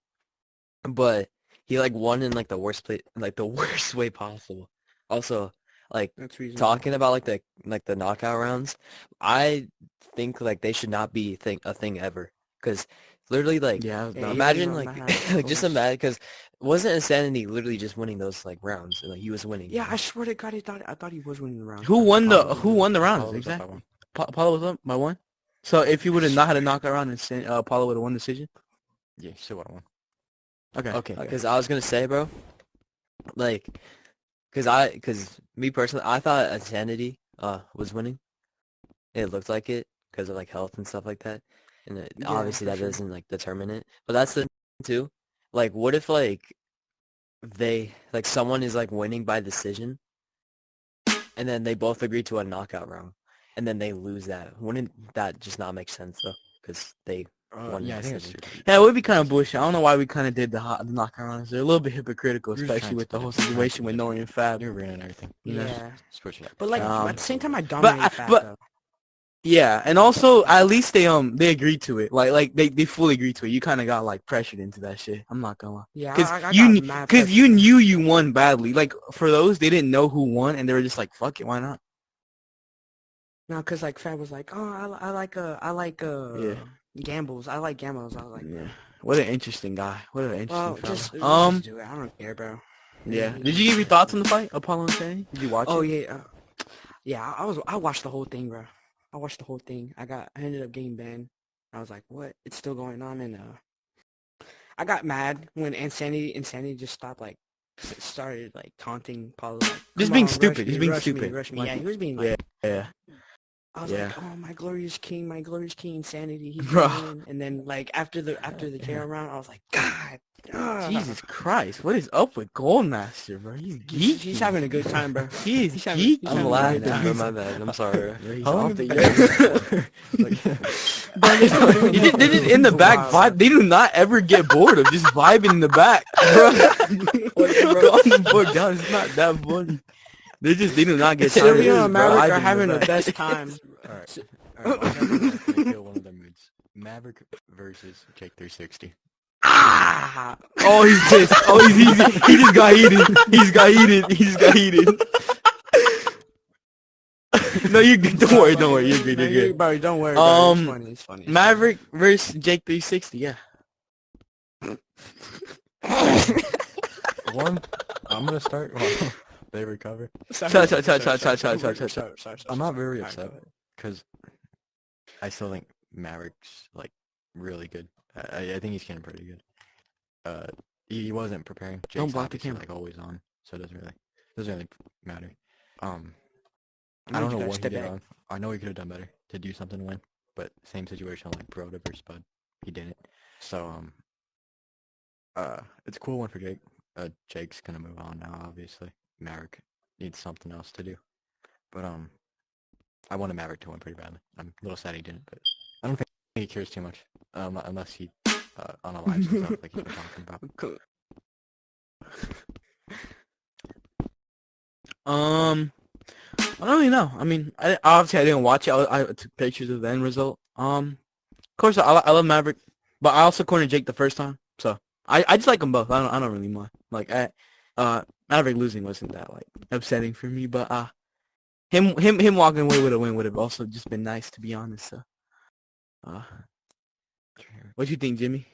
but he like won in like the worst play, like the worst way possible. Also, like That's reasonable. talking about like the knockout rounds, I think like they should not be a thing ever, because literally like Yeah, I was Yeah, dumb. he imagine was like on the like just course. imagine, because wasn't Insanity literally just winning those like rounds, and like he was winning. Yeah, I swear to God, I thought he was winning the round. Who won the Apollo rounds was up by exactly? one. Apollo was up by 1. So if he would have not had a knockout round, Apollo would have won the decision. Yeah, he still would have won. Okay. Because I was gonna say, bro, like, because me personally, I thought Insanity was winning. It looked like it because of like health and stuff like that, and Yeah, obviously for that sure. doesn't like determine it. But that's the thing too. Like, what if like someone is like winning by decision, and then they both agree to a knockout round, and then they lose that? Wouldn't that just not make sense though? Because they won Yeah, the I think it's decision. stupid. Yeah, it would be kind of bullshit. I don't know why we kind of did the knockout rounds. They're a little bit hypocritical, You're just especially trying with to the whole split it. situation with Nori and Fab. New arena and everything. Yeah. Yeah, Switch it up. but like Um, at the same time, I dominated Fab but- though. Yeah, and also at least they agreed to it. Like they fully agreed to it. You kind of got like pressured into that shit. I'm not gonna lie. Yeah, Because I you got mad because you pressure. knew you won badly. Like for those, they didn't know who won, and they were just like, "Fuck it, why not?" No, because like Fab was like, oh, I like Yeah. gambles. I like gambles. I was like, Yeah. What an interesting guy. What an interesting well, fella. just do it. I don't care, bro. Yeah. Did you give your thoughts on the fight, Apollo and Sandy? Did you watch Oh it? yeah, yeah. I watched the whole thing, bro. I watched the whole thing. I ended up getting banned. I was like, what? It's still going on, and I got mad when Insanity just stopped like started like taunting Paulo. Like, Just "Come being on, stupid. rush Just me, being rush me, stupid. rush me." Like, Yeah, he was being like, Yeah. I was Yeah. like, oh, my glorious king, Insanity, he's Bro. gonna win. And then like after the KO round, I was like, God, Jesus Christ, what is up with Goldmaster, bro? He's geeky. he's having a good time, bro. He is he's having- geeky. he's I'm having a laughing, good time. bro. My bad. I'm sorry. Yeah, he's How long off have the you been They're just in the back vibe. They do not ever get bored of just vibing in the back, bro. Calm the fuck down. It's not that funny. They do not get tired. Sylvia of and just Maverick vibing are in having the back. best time. Alright. Alright, I'm gonna kill one of their moods. Maverick versus Jake 360. Ah! Oh, he's pissed. Oh, he just got heated. He just got heated. No, you're good. Don't worry. You're good. No, You're good. bro, don't worry. Bro. It's funny. It's funny. Maverick versus Jake 360. Yeah. One, I'm gonna start while they recover. Sorry. I'm not very upset because I still think Maverick's like really good. I think he's getting pretty good. He wasn't preparing. Don't Jake's block the obviously, camera. like always on, so it doesn't really matter. I I don't need you know guys what to he step did back. wrong. I know he could have done better to do something to win, but same situation like Broda versus Bud. He didn't. So it's a cool one for Jake. Jake's gonna move on now, obviously. Maverick needs something else to do. But I wanted Maverick to win pretty badly. I'm a little sad he didn't, but I don't think he cares too much. Unless he unalives himself like he's been talking about. I don't really know. I mean, obviously I didn't watch it. I took pictures of the end result. Of course I love Maverick, but I also cornered Jake the first time, so I just like them both. I don't really mind. Like Maverick losing wasn't that like upsetting for me, but him walking away with a win would have also just been nice, to be honest. So, what do you think, Jimmy?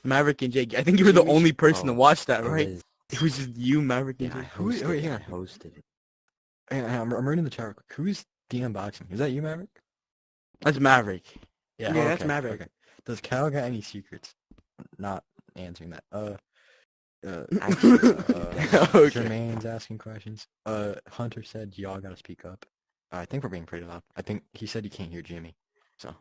Maverick and Jake. I think you were the only person to watch that, right? It was just you, Maverick, and Yeah, Jake. I hosted it. I'm reading the chat. Who's the unboxing? Is that you, Maverick? That's Maverick. Yeah, that's Maverick. Okay. Does Cal got any secrets? Not answering that. Actually, Jermaine's asking questions. Hunter said y'all gotta speak up. I think we're being pretty loud. I think he said he can't hear Jimmy. So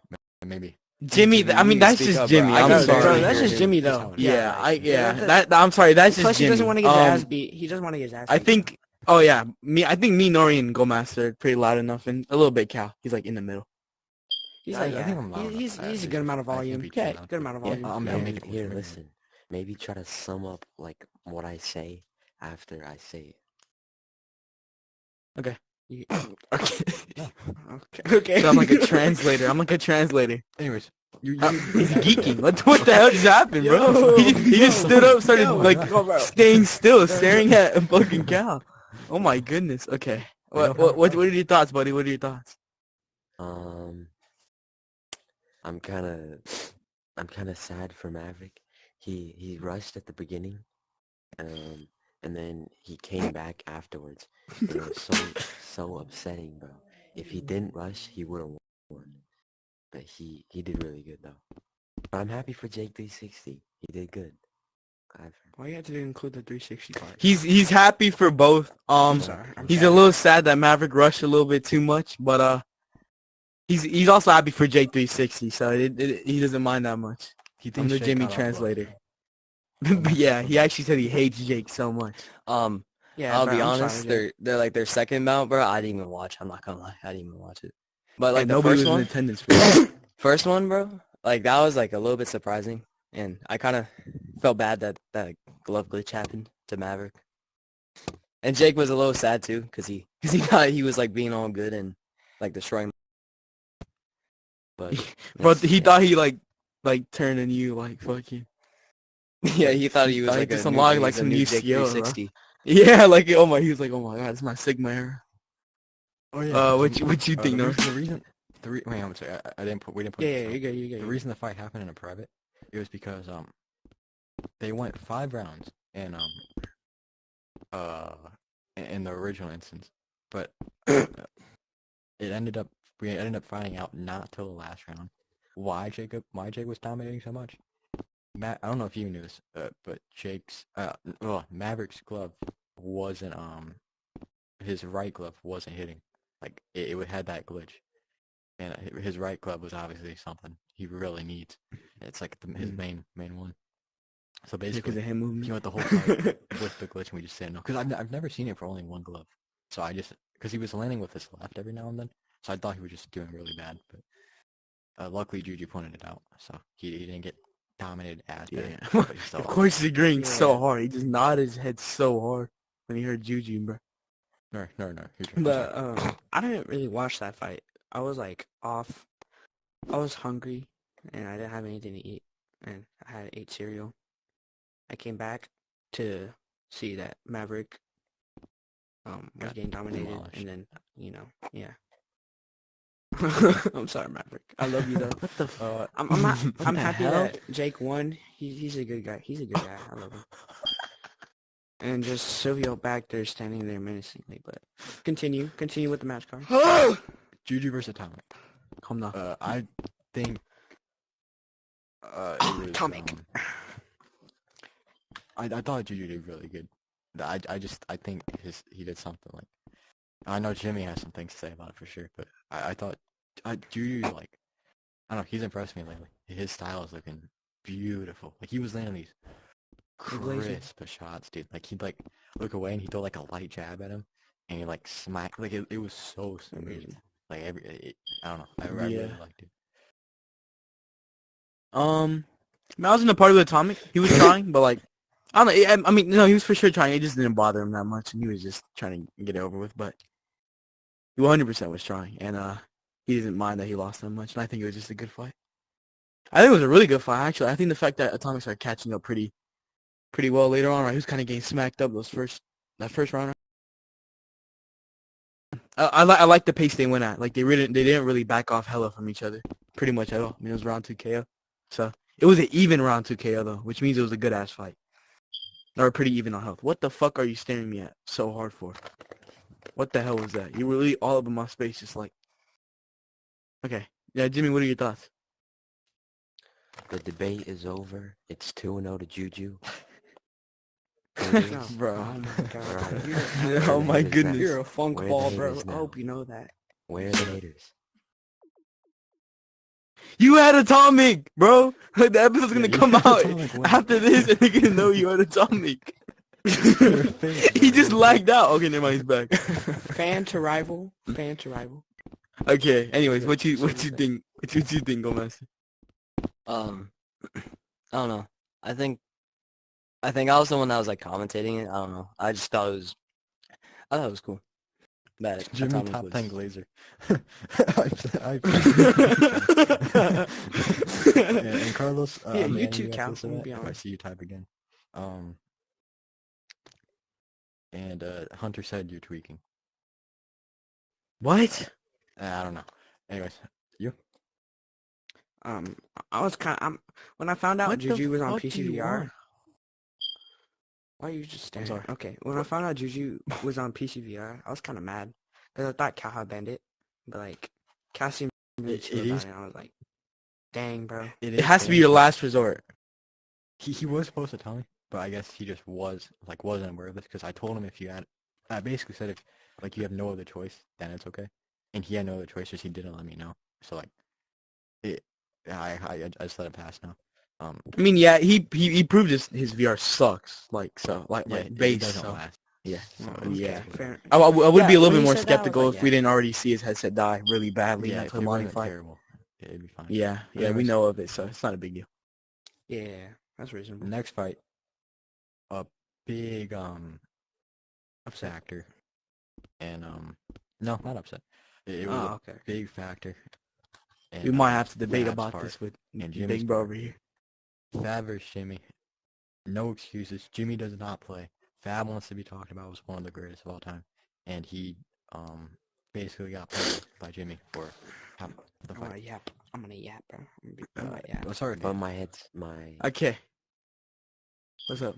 maybe. Jimmy, I mean, that's just Jimmy. I'm sorry. Bro, that's just Jimmy, though. Yeah, I'm sorry. That's just Plus, Jimmy. he doesn't want to get his ass beat. He doesn't want to get his ass beat. I think. Oh yeah, I think me, Nori, and Goldmaster are pretty loud enough, and a little bit Cal. He's like in the middle. He's I think I'm loud he's enough. a good amount of volume. Yeah, Good amount of volume. I'll make it here, clear. listen. Maybe try to sum up like what I say after I say it. Okay. Okay. Okay. So I'm like a translator. Anyways, He's geeking. What the hell just happened, bro? He just stood up, started staying still, staring at a fucking cow. Oh my goodness. Okay. What are your thoughts, buddy? What are your thoughts? I'm kind of sad for Maverick. He rushed at the beginning, and then he came back afterwards. And it was so upsetting, bro. If he didn't rush, he would have won. But he did really good though. But I'm happy for Jake 360. He did good. Glad for him. Why you have to include the 360 part? He's happy for both. Sorry. He's a little sad that Maverick rushed a little bit too much, but he's also happy for Jake 360, so he doesn't mind that much. I'm the Jimmy translator. But yeah, he actually said he hates Jake so much. Yeah, I'll bro, be I'm honest, sorry, they're like their second bout, bro. I didn't even watch. I'm not gonna lie, I didn't even watch it. But like the nobody first was one, in attendance for that. first one, bro, like that was like a little bit surprising, and I kind of felt bad that glove glitch happened to Maverick. And Jake was a little sad too, cause he thought he was like being all good and like destroying. But Bro, he thought he like turned on you like fucking. yeah, he thought he was thought he like just a unlocked, new, like, he's a some new new Jake skill, bro. 360. Yeah, like he was like, oh my god, it's my Sigma era. Oh yeah. What you think, Nor? Wait, I'm sorry. We didn't put. Yeah, this you out. good, you good. The reason the fight happened in a private, it was because they went 5 rounds in in the original instance, but we ended up finding out not till the last round why Jake was dominating so much. I don't know if you knew this, but Maverick's glove wasn't his right glove wasn't hitting. Like it had that glitch, and his right glove was obviously something he really needs. It's like his main one. So basically, Because of him moving. he went the whole fight with the glitch, and we just didn't know. Because I've never seen it for only one glove, so because he was landing with his left every now and then, so I thought he was just doing really bad. But luckily, Juju pointed it out, so he didn't get dominated as bad. Yeah. Of course he's agreeing so hard. He just nodded his head so hard when he heard Juju, bro. No. But I didn't really watch that fight. I was like off. I was hungry, and I didn't have anything to eat, and I had ate cereal. I came back to see that Maverick was getting dominated, demolished. and then yeah. I'm sorry, Maverick. I love you though. What the I'm happy that Jake won. He's a good guy. He's a good guy. I love him. And just Silvio back there standing there menacingly. But continue with the match card. Juju versus Atomic. Calm down. I think it was, Atomic. I thought Juju did really good. I think he did something like. I know Jimmy has some things to say about it for sure, but I thought Juju, like, I don't know, he's impressed me lately. His style is looking beautiful. Like, he was landing these crisp shots, dude. Like, he'd, like, look away and he'd throw, like, a light jab at him, and he'd, like, smack. Like, it was so smooth. Like, I don't know. I really liked it. I was in the party with Atomic. He was trying, but, like, I don't know. I mean, no, he was for sure trying. It just didn't bother him that much, and he was just trying to get it over with. But he 100% was trying, and he didn't mind that he lost that much. And I think it was just a good fight. I think it was a really good fight, actually. I think the fact that Atomic started catching up pretty well later on, right? He was kind of getting smacked up that first round. I like the pace they went at. Like they didn't really back off hella from each other, pretty much at all. I mean, it was round 2 KO, so it was an even round 2 KO though, which means it was a good ass fight. Or pretty even on health. What the fuck are you staring me at so hard for? What the hell was that? You were really all up in my space, just like. Okay, yeah, Jimmy, what are your thoughts? The debate is over. It's 2-0 to Juju. Bro. Oh my god. Alright. Oh my goodness. You're a funk Where are the ball, bro. haters I now? hope you know that. Where are the haters? You had Atomic, bro. The episode's gonna Yeah, you come had out Atomic win. after this, and they're gonna know you had Atomic. He just lagged out. Okay, never mind. He's back. Fan to rival. Fan to rival. Okay. Anyways, what you think? What you think, Gomez? I don't know. I think I was the one that was like commentating it. I don't know. I thought it was cool. That Jimmy Atomic top was- 10 Glazer. and Carlos, Yeah, I'm you adding too, after Cal. this I'm gonna event be if I honest. see you type again. And Hunter said you're tweaking. What? I don't know. Anyways, you? I was kind of, when I found out What the Juju was on fuck do you PCVR. want? Why are you just staring? sorry. Okay, when I found out Juju was on PCVR, I was kind of mad because I thought Cal had banned it, but like Cal seemed really It- chill it about is- it. And I was like, dang, bro. It has to be your last resort. He was supposed to tell me, but I guess he just wasn't aware of this because I told him if you had, I basically said if like you have no other choice, then it's okay, and he had no other choice, just he didn't let me know. So like, I just let it pass now. I mean, yeah, he proved his VR sucks. Like so, like Yeah, it base. doesn't So last. yeah, So, Okay, yeah. fair. I would Yeah, be a little when bit he more said that, I was skeptical like, if we yeah. didn't already see his headset die really badly Yeah, in if the it Monty wasn't fight. terrible, it'd be fine. Yeah, But yeah, we anyways, know of it, so it's not a big deal. Yeah, that's reasonable. Next fight, a big factor, and no, not upset. It was Oh, a okay. big factor. And, We might have to debate Fab's about part this with and Big Jimmy's Bro part. over here. Fab versus Jimmy. No excuses. Jimmy does not play. Fab wants to be talked about as one of the greatest of all time, and he basically got played by Jimmy for half the I'm gonna fight. yap. I'm gonna yap, bro. I'm gonna yap. Oh, sorry, But dude. my Okay. What's up?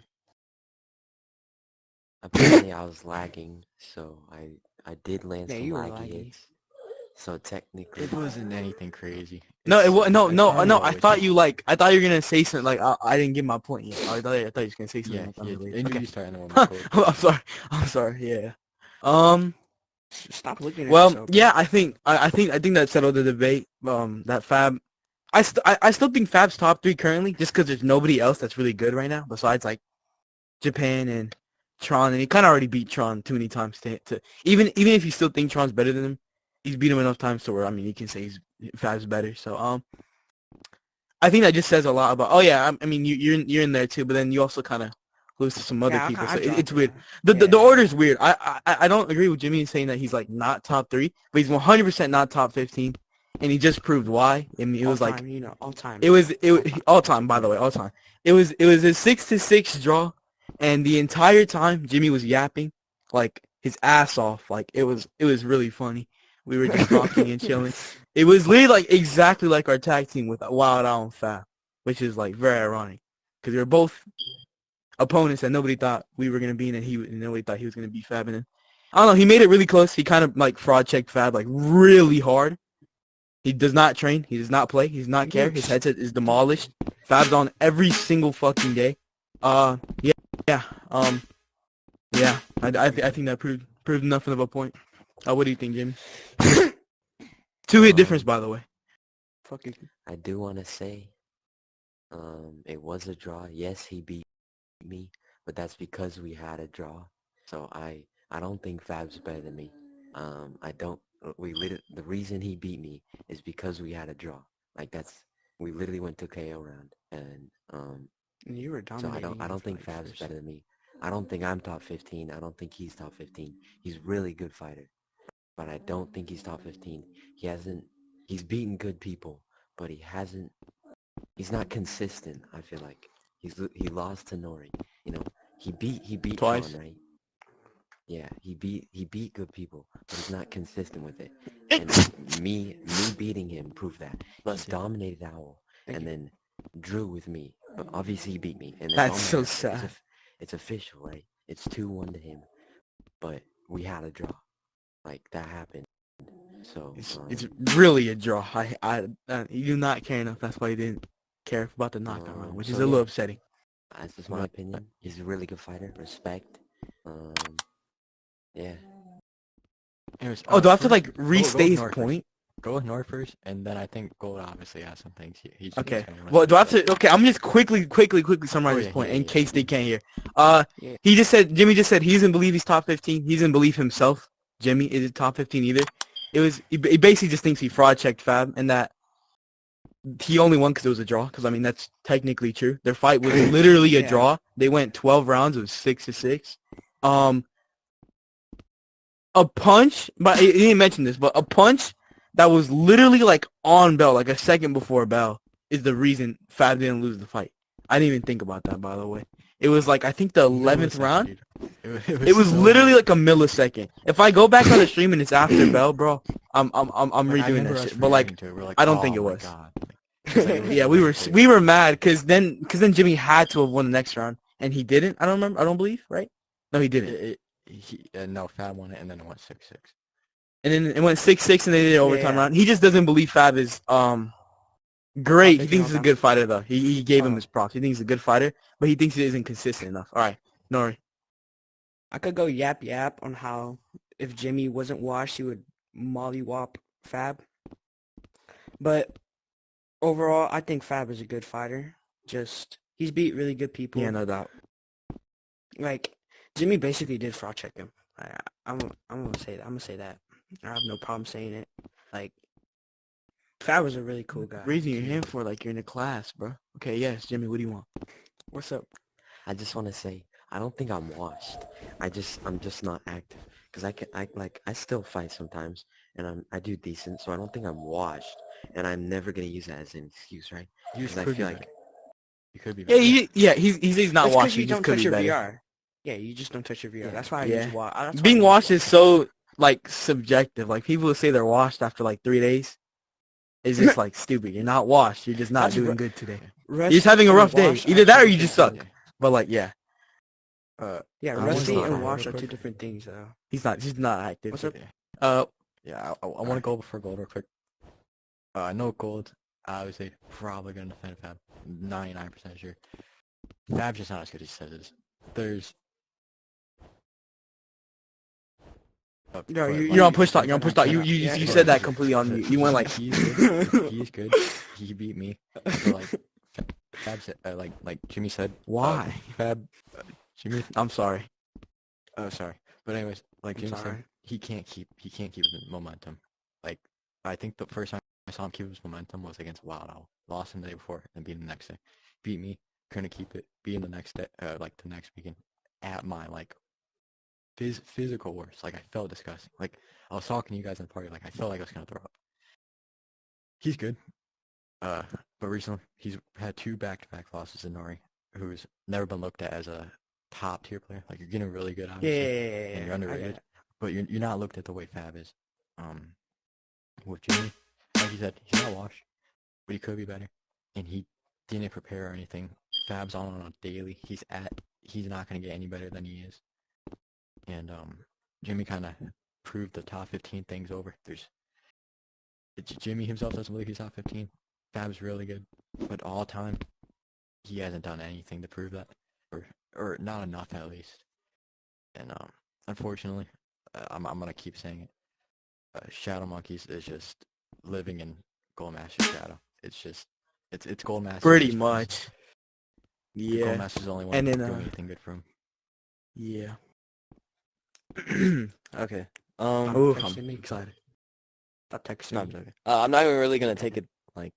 apparently I was lagging, so I did land Yeah, some you were laggy laggy. hits. So technically, It wasn't anything crazy. No, it It's- was no, it's no, normal no. I with thought Jimmy. I thought you were gonna say something. Like I didn't get my point yet. I thought you were gonna say something. Yeah, like, yeah. unrelated. And Okay. you start and then we'll move forward. I'm sorry. I'm sorry. Yeah. Um. Stop looking at Well, yourself, bro. yeah. I think that settled the debate. That Fab. I still think Fab's top 3 currently, just because there's nobody else that's really good right now besides like Japan and Tron, and he kind of already beat Tron too many times to even if you still think Tron's better than him, he's beat him enough times to where I mean you can say Fab's better. So I think that just says a lot about. Oh yeah, I mean you're in there too, but then you also kind of lose to some other Yeah, people. I So dropped it's it, weird. yeah. The Yeah. order's weird. I don't agree with Jimmy in saying that he's like not top 3, but he's 100% not top 15, and he just proved why. I mean it was all like time, you know, all time. it was all time, by the way, all time. It was a 6-6 draw, and the entire time Jimmy was yapping like his ass off. Like it was really funny. We were just talking and chilling. It was literally like exactly like our tag team with Wild Out and Fab, which is like very ironic because we were both opponents that nobody thought we were gonna be in, and nobody thought he was gonna be Fab. And then I don't know, he made it really close. He kind of like fraud checked Fab like really hard. He does not train. He does not play. He does not care. His headset is demolished. Fab's on every single fucking day. Yeah. Yeah. I think that proved enough of a point. What do you think, Jimmy? 2-hit difference, by the way. Fucking. I do want to say, it was a draw. Yes, he beat me, but that's because we had a draw. So I don't think Fab's better than me. I don't. The reason he beat me is because we had a draw. Like we literally went to KO round, and And you were So dominating. I him don't for, think like, Fab's first. better than me. I don't think I'm top 15. I don't think he's top 15. He's really good fighter, but I don't think he's top 15. He's beaten good people, but he's not consistent. I feel like he lost to Nori. You know, he beat Sean, Twice. right? Yeah, he beat good people, but he's not consistent with it. And me beating him proved that. He dominated Owl, and then drew with me. Obviously, he beat me, and it's That's on so my sad. it's official, right? It's 2-1 to him, but we had a draw. Like that happened. So It's really a draw. You do not care enough. That's why you didn't care about the knockout round, which is so a little yeah, upsetting. that's just my opinion. He's a really good fighter. Respect. Yeah. Anyways, Oh, do I have to first, like go restate with his Nori first. point? Go with Nori first, and then I think Gold obviously has some things. He's Okay. gonna Well, do I have to? Okay, I'm just quickly summarize Oh, his yeah, point yeah, in yeah. case they can't hear. Yeah. Jimmy just said he doesn't believe he's top 15. He doesn't believe himself. Jimmy is top 15 either. He basically just thinks he fraud checked Fab and that he only won because it was a draw. Because I mean that's technically true. Their fight was literally a Yeah. draw. They went 12 rounds of 6-6. A punch, but he didn't mention this, but a punch that was literally like on bell, like a second before bell, is the reason Fab didn't lose the fight. I didn't even think about that, by the way. It was like I think the 11th round. Dude. It was so literally like a millisecond. If I go back on the stream and it's after bell, bro, I'm Like, I redoing remember that us shit. But like, reacting to it. We're like, I don't think oh it my was. God. Like, Yeah, we were mad because then Jimmy had to have won the next round and he didn't. I don't remember. I don't believe. Right? No, he didn't. No, Fab won it, and then it went 6-6. And then it went 6-6 and they did overtime Yeah. round. He just doesn't believe Fab is great. He thinks he's a all good time. fighter though. He gave him Oh. his props. He thinks he's a good fighter, but he thinks he isn't consistent enough. All right, Nori. I could go yap on how if Jimmy wasn't washed, he would mollywop Fab. But overall, I think Fab is a good fighter. Just he's beat really good people. Yeah, no doubt. Like Jimmy basically did fraud check him. I'm gonna say that. I'm gonna say that. I have no problem saying it. Like Fab was a really cool guy. Raising your hand for like you're in a class, bro. Okay, yes, Jimmy. What do you want? What's up? I just want to say, I don't think I'm washed. I'm just not active. Cause I still fight sometimes, and I do decent. So I don't think I'm washed, and I'm never gonna use that as an excuse, right? Because I feel like You could be. Yeah, he's not That's washed. because you He just don't could touch be your better. VR. Yeah, you just don't touch your VR. Yeah. That's why I Yeah. use wash. Being washed is so like subjective. Like people who say they're washed after like 3 days is just like stupid. You're not washed. You're just not That's doing good today. Rust You're just having a and rough day. wash Either are that two or you just different suck. things. But like, yeah, Yeah, I wanna rusty go and over wash real are two quick. different things, though. he's not active. What's up? Yeah, I want to go for Gold real quick. I know Gold, obviously, probably going to defend Fab. 99% sure. Fab's just not as good as he says it is. There's... No, You're on push talk. You're on push talk. You Yeah. said that completely on mute. You went like, He's good. He's good. He beat me. But like, Fab said, like Jimmy said. why? Fab, Jimmy. I'm sorry. Oh, sorry. But anyways, like I'm Jimmy said, sorry. he can't keep his momentum. Like, I think the first time I saw him keep his momentum was against Wild Owl. Lost him the day before and beat him the next day. Beat me, couldn't keep it. Beat him the next day, like the next weekend, at my like physical worst. Like I felt disgusting. Like I was talking to you guys in the party. Like I felt like I was gonna throw up. He's good. But recently he's had 2 back-to-back losses in Nori, who's never been looked at as a top tier player. Like you're getting really good, obviously, Yeah. and you're I get underrated. it. But you're not looked at the way Fab is. With Jimmy, like you said, he's not washed, but he could be better. And he didn't prepare or anything. Fab's on a daily. He's not gonna get any better than he is. And Jimmy kind of proved the top 15 things over. Jimmy himself doesn't believe he's top 15. Fab's really good, but all time he hasn't done anything to prove that, or not enough at least. And unfortunately, I'm gonna keep saying it. Shadow Monkeys is just living in Goldmaster's shadow. It's Goldmaster. Pretty much. Yeah. Goldmaster's the only one And then, doing anything good for him. Yeah. Okay. Ooh, texting I'm me. excited. Stop texting No, I'm me. joking. I'm not even really gonna take it like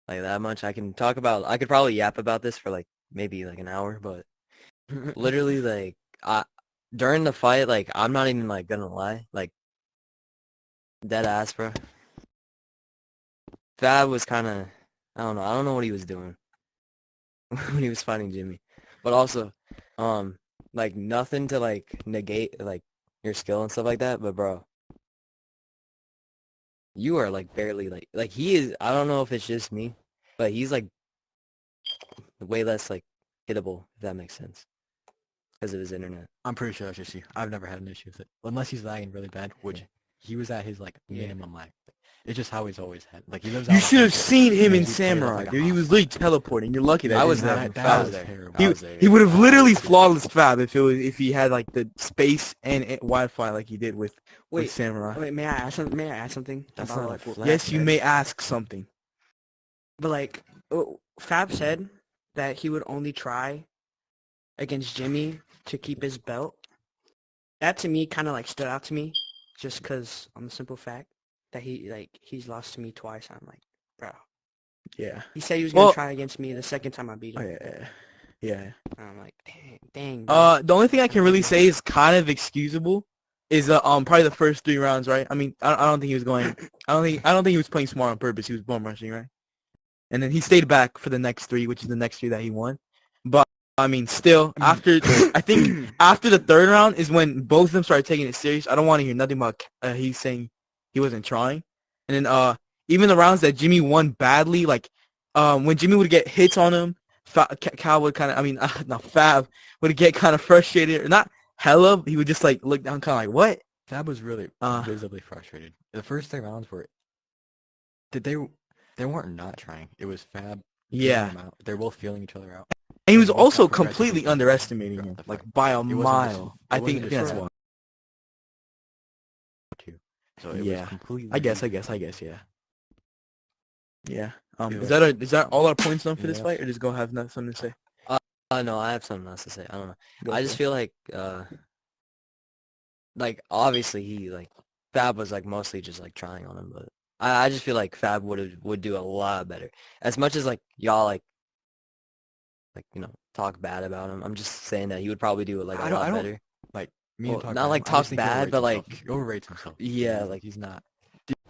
like that much. I could probably yap about this for like maybe like an hour, but literally like during the fight, like I'm not even like gonna lie, like dead ass, bro. Fab was kind of, I don't know what he was doing when he was fighting Jimmy, but also, like nothing to like negate like your skill and stuff like that, but bro, you are like barely like he is. I don't know if it's just me, but he's like way less like hittable, if that makes sense, because of his internet. I'm pretty sure that's just you. I've never had an issue with it. Unless he's lagging really bad, which he was at his like minimum lag. It's just how he's always had. Like he lives out You in should have Texas, seen him and in he played with, Samurai, like, a dude. He was hotspot. literally teleporting. You're lucky that I didn't was happen. there. That I was was there. terrible. He, I was there. he would have I literally was there. flawless Fab if he had like the space and Wi-Fi like he did with Wait, Samurai. wait, may I add something That's about not a like flat Yes, you man. may ask something. But like, Fab said that he would only try against Jimmy to keep his belt. That to me kind of like stood out to me, just because on the simple fact that he's lost to me twice. I'm like, bro. Yeah. He said he was gonna Well- try against me the second time I beat Oh, him. yeah. And I'm like, dang. Bro. The only thing I can really say is kind of excusable is probably the first 3 rounds, right? I mean, I don't think he was going. I don't think he was playing smart on purpose. He was bum rushing, right? And then he stayed back for the next 3, which is the next 3 that he won. But I mean, still after I think after the 3rd round is when both of them started taking it serious. I don't want to hear nothing about he's saying he wasn't trying. And then even the rounds that Jimmy won badly, like when Jimmy would get hits on him, Cal would kind of, I mean, not Fab would get kind of frustrated, or not hella. He would just like look down, kind of like, what? Fab was really visibly frustrated. The first 3 rounds were, they weren't not trying. It was Fab. Yeah. feeling him out. They're both feeling each other out. And he was They both also got progressively completely better underestimating throughout him, the like fight. by a It wasn't just- mile. it I wasn't think just that's Fab. why. So it Yeah. was completely. I guess, yeah. Yeah. It Is was- that all our points done for this Yeah. fight, or just go have something to say? No, I have something else to say. I don't know. Go I for just it. feel like obviously he like Fab was like mostly just like trying on him, but I just feel like Fab would do a lot better. As much as like y'all like talk bad about him, I'm just saying that he would probably do it like a I don't- lot I don't- better. Me Well, talk not bad. like I just talk think he bad, overrates but, himself. like- He overrates himself. Yeah, like he's not.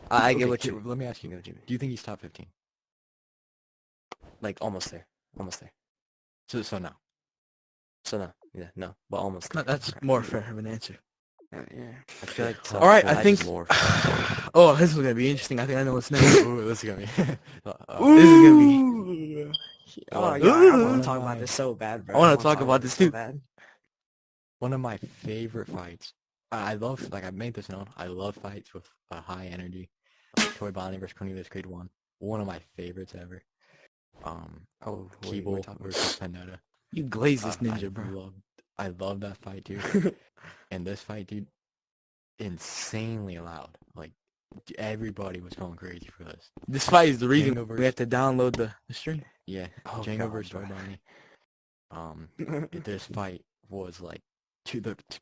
I get Okay, what here, you let me ask you. go, Jimmy. Do you think he's top 15? Like almost there. So no. So no, yeah, no, but almost. No, that's more fair of an answer. Yeah. I feel like top All right, I 5 think. is more. Oh, this is gonna be interesting. I think I know what's next. Ooh, this is gonna be. This is gonna be. Oh yeah, I want to talk about this so bad, bro. I wanna wanna talk about this so too. bad. One of my favorite fights. I love, like I made this known, I love fights with high energy. Toy Bonnie versus Cornelius Creed 1. One of my favorites ever. Wait, we're Keeble talking- versus Panetta. You glazed this ninja, bro. I love that fight, dude. And this fight, dude, insanely loud. Like, everybody was going crazy for this. This fight is the reason Django we have to download the stream. Yeah, Oh, Django God, versus bro. Toy Bonnie. This fight was like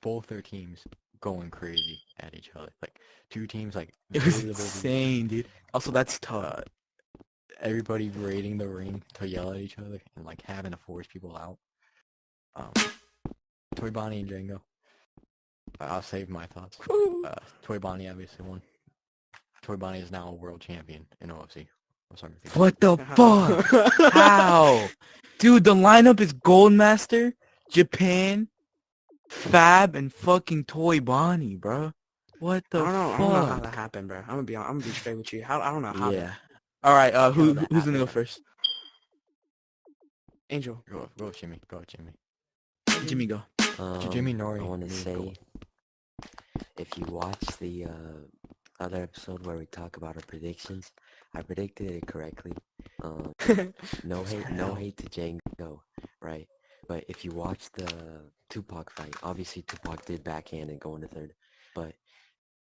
both their teams going crazy at each other. Like 2 teams like It was visibly- insane, dude. Also, that's tough. everybody raiding the ring to yell at each other and like having to force people out. Toy Bonnie and Django. I'll save my thoughts. Toy Bonnie obviously won. Toy Bonnie is now a world champion in OFC. I'm sorry. What the fuck? How? Dude, the lineup is Goldmaster, Japan, Fab, and fucking Toy Bonnie, bro. What the I fuck? don't know how that happened, bro. I'm gonna be straight with you. I don't know how. Yeah. All right. Who's that gonna go happened. first? Angel. Go Jimmy. Go Jimmy. Jimmy, go. Jimmy Nori. I want to me, say, go. if you watch the other episode where we talk about our predictions, I predicted it correctly. No hate to Django, right? But if you watch the Tupac fight, obviously Tupac did backhand and go into 3rd, but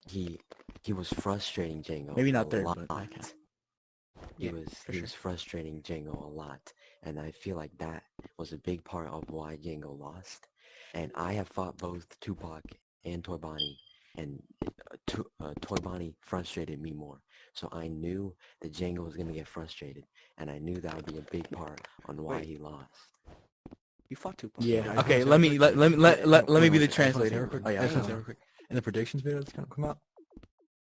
he was frustrating Django. Maybe not a 3rd, lot. but backhand. He Yeah, was for he sure. was frustrating Django a lot, and I feel like that was a big part of why Django lost. And I have fought both Tupac and Toy Bonnie, and Toy Bonnie frustrated me more. So I knew that Django was gonna get frustrated, and I knew that would be a big part on why he lost. You fought Tupac. Yeah. I just Okay. wanna say Let real me quick. let me be the I just wanna say translator. real quick. Oh yeah. I just wanna say I know. real quick. In the predictions video that's gonna come out,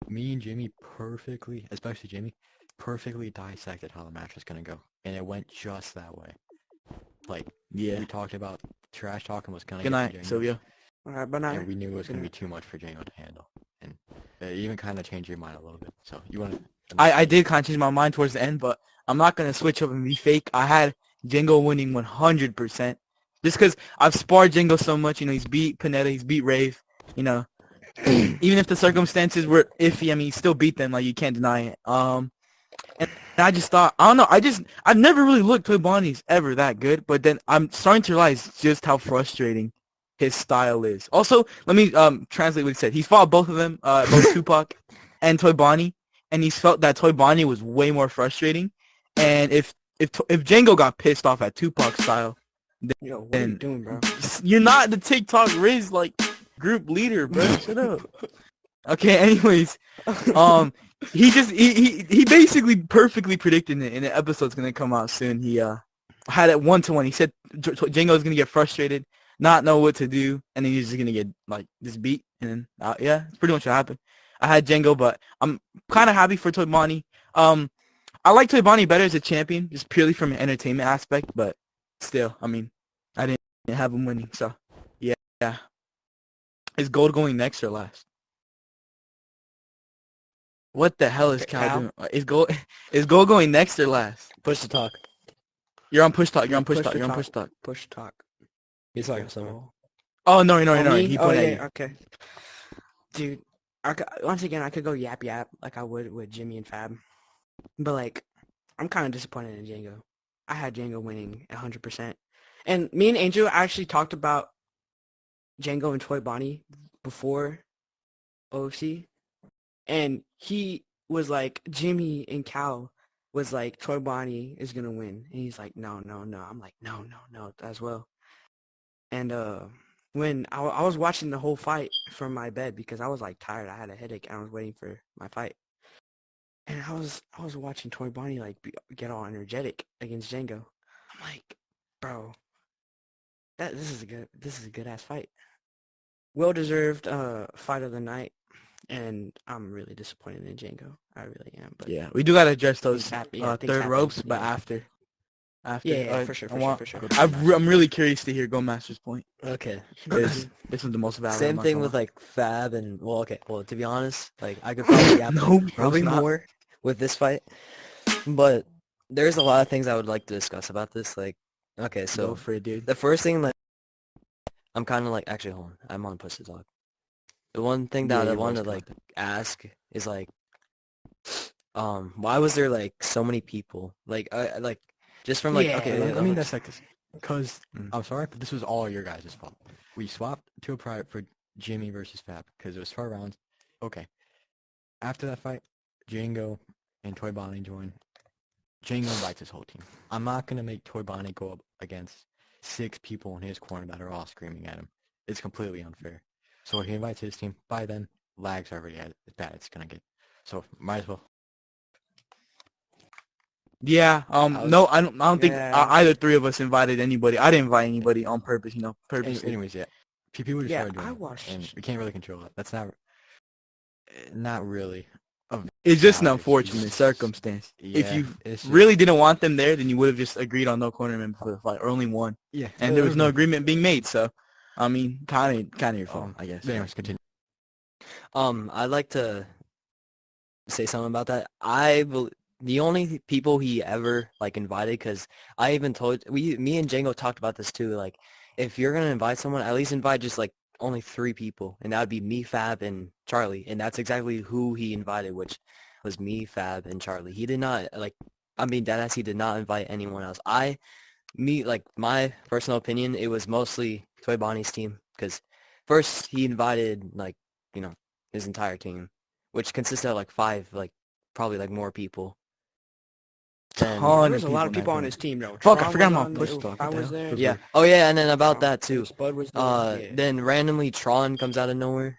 me and Jamie perfectly, especially Jamie, perfectly dissected how the match was gonna go, and it went just that way. Like Yeah. we talked about, trash talking was gonna Good get night, to Django, Sylvia. All right, but now. and we knew it was gonna be too much for Django to handle, and it even kind of changed your mind a little bit. So you want to? I did kind of change my mind towards the end, but I'm not gonna switch up and be fake. I had Django winning 100%, just because I've sparred Django so much. You know, he's beat Pineda, he's beat Rave. You know, even if the circumstances were iffy, I mean, he still beat them. Like you can't deny it. And I just thought, I don't know, I've never really looked Toy Bonnie's ever that good, but then I'm starting to realize just how frustrating his style is. Also, let me translate what he said. He's fought both of them, both Tupac and Toy Bonnie, and he's felt that Toy Bonnie was way more frustrating. And if Django got pissed off at Tupac's style, Yo, what are you then doing, bro? you're not the TikTok Riz like group leader, bro. Shut up. Okay, anyways, he basically perfectly predicted it, and the episode's gonna come out soon. He had it 1-1. He said Django's gonna get frustrated, not know what to do, and then he's just gonna get like just beat. And then yeah, that's pretty much what happened. I had Django, but I'm kind of happy for Toy Bonnie. I like Toy Bonnie better as a champion, just purely from an entertainment aspect. But still, I mean, I didn't have him winning, so yeah. Is Gold going next or last? What the hell is Cal doing? Is Gold going next or last? Push to talk. You're on push talk. You're on push Push talk. to You're on talk. push talk. Push talk. He's talking to someone. Oh no, Me? he Oh pointed at yeah, you. okay. Dude, once again, I could go yap like I would with Jimmy and Fab, but like, I'm kind of disappointed in Django. I had Django winning 100%, and me and Angel actually talked about Django and Toy Bonnie before OFC, and he was like, Jimmy and Cal was like, Toy Bonnie is gonna win, and he's like, no. I'm like, no as well. And when I was watching the whole fight from my bed because I was like tired, I had a headache, and I was waiting for my fight, and I was watching Toy Bonnie like get all energetic against Django. I'm like, bro, this is a good ass fight. Well deserved fight of the night, and I'm really disappointed in Django. I really am. But Yeah, we do gotta address those things third happen, ropes, but yeah. after. Yeah, for sure. I'm really curious to hear Go Master's point. Okay. This is the most valid. Same thing with like Fab and well, to be honest, like I could probably yap No, probably it's not. more with this fight, but there's a lot of things I would like to discuss about this. Like, okay, Go so for it, dude. the first thing that I'm kind of like actually hold on, I'm on push to talk. The one thing that I wanted to like ask is like, why was there like so many people? Like, like just from like Yeah. Okay, okay, let me dissect this. Because, I'm sorry, but this was all your guys' fault. We swapped to a private for Jimmy versus Fab, because it was 4 rounds. Okay. After that fight, Django and Toy Bonnie join. Django invites his whole team. I'm not going to make Toy Bonnie go up against 6 people in his corner that are all screaming at him. It's completely unfair. So he invites his team. By then, lag's already as bad it's going to get. So, might as well. Yeah. No, I don't think Yeah. either three of us invited anybody. I didn't invite anybody on purpose. You know, purposely. Anyways, yeah. People just started doing I it, watched. and we can't really control it. That's not really. It's just an valid unfortunate excuse. circumstance. If Yeah, you it's just- really didn't want them there, then you would have just agreed on no cornerman before the fight, or only one. Yeah, And there was no agreement being made, so I mean, kind of your fault, I guess. Anyways, continue. I'd like to say something about that. The only people he ever like invited, because I even told me and Django talked about this too. Like, if you're gonna invite someone, at least invite just like only 3 people, and that would be me, Fab, and Charlie. And that's exactly who he invited, which was me, Fab, and Charlie. He did not like. I mean, deadass, he did not invite anyone else. Like my personal opinion, it was mostly Toy Bonnie's team, because first he invited like his entire team, which consisted of like 5, like probably like more people. Ton There's a lot of in that people on game. his team though. Fuck, I Tron forgot was about on push there, talk. I What the was hell? there. Yeah. Oh yeah, and then about that too. Spud was there. Yeah. Then randomly Tron comes out of nowhere.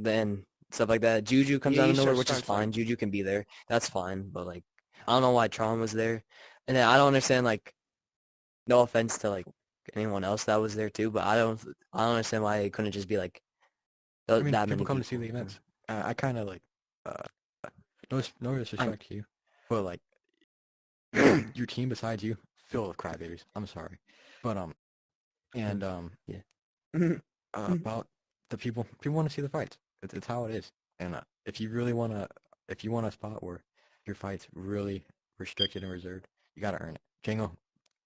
then stuff like that. Juju comes Yeah, out you of nowhere, start which is starting fine. Juju can be there. That's fine. But like, I don't know why Tron was there. And then I don't understand, like, no offense to like anyone else that was there too, but I don't understand why it couldn't just be like I mean, that people many come people. to see the events. I kind of like, uh, no disrespect to you, but like, your team besides you filled with crybabies. I'm sorry, but and Yeah. about the people want to see the fights. It's how it is. And if you really if you want a spot where your fight's really restricted and reserved, you gotta earn it. Django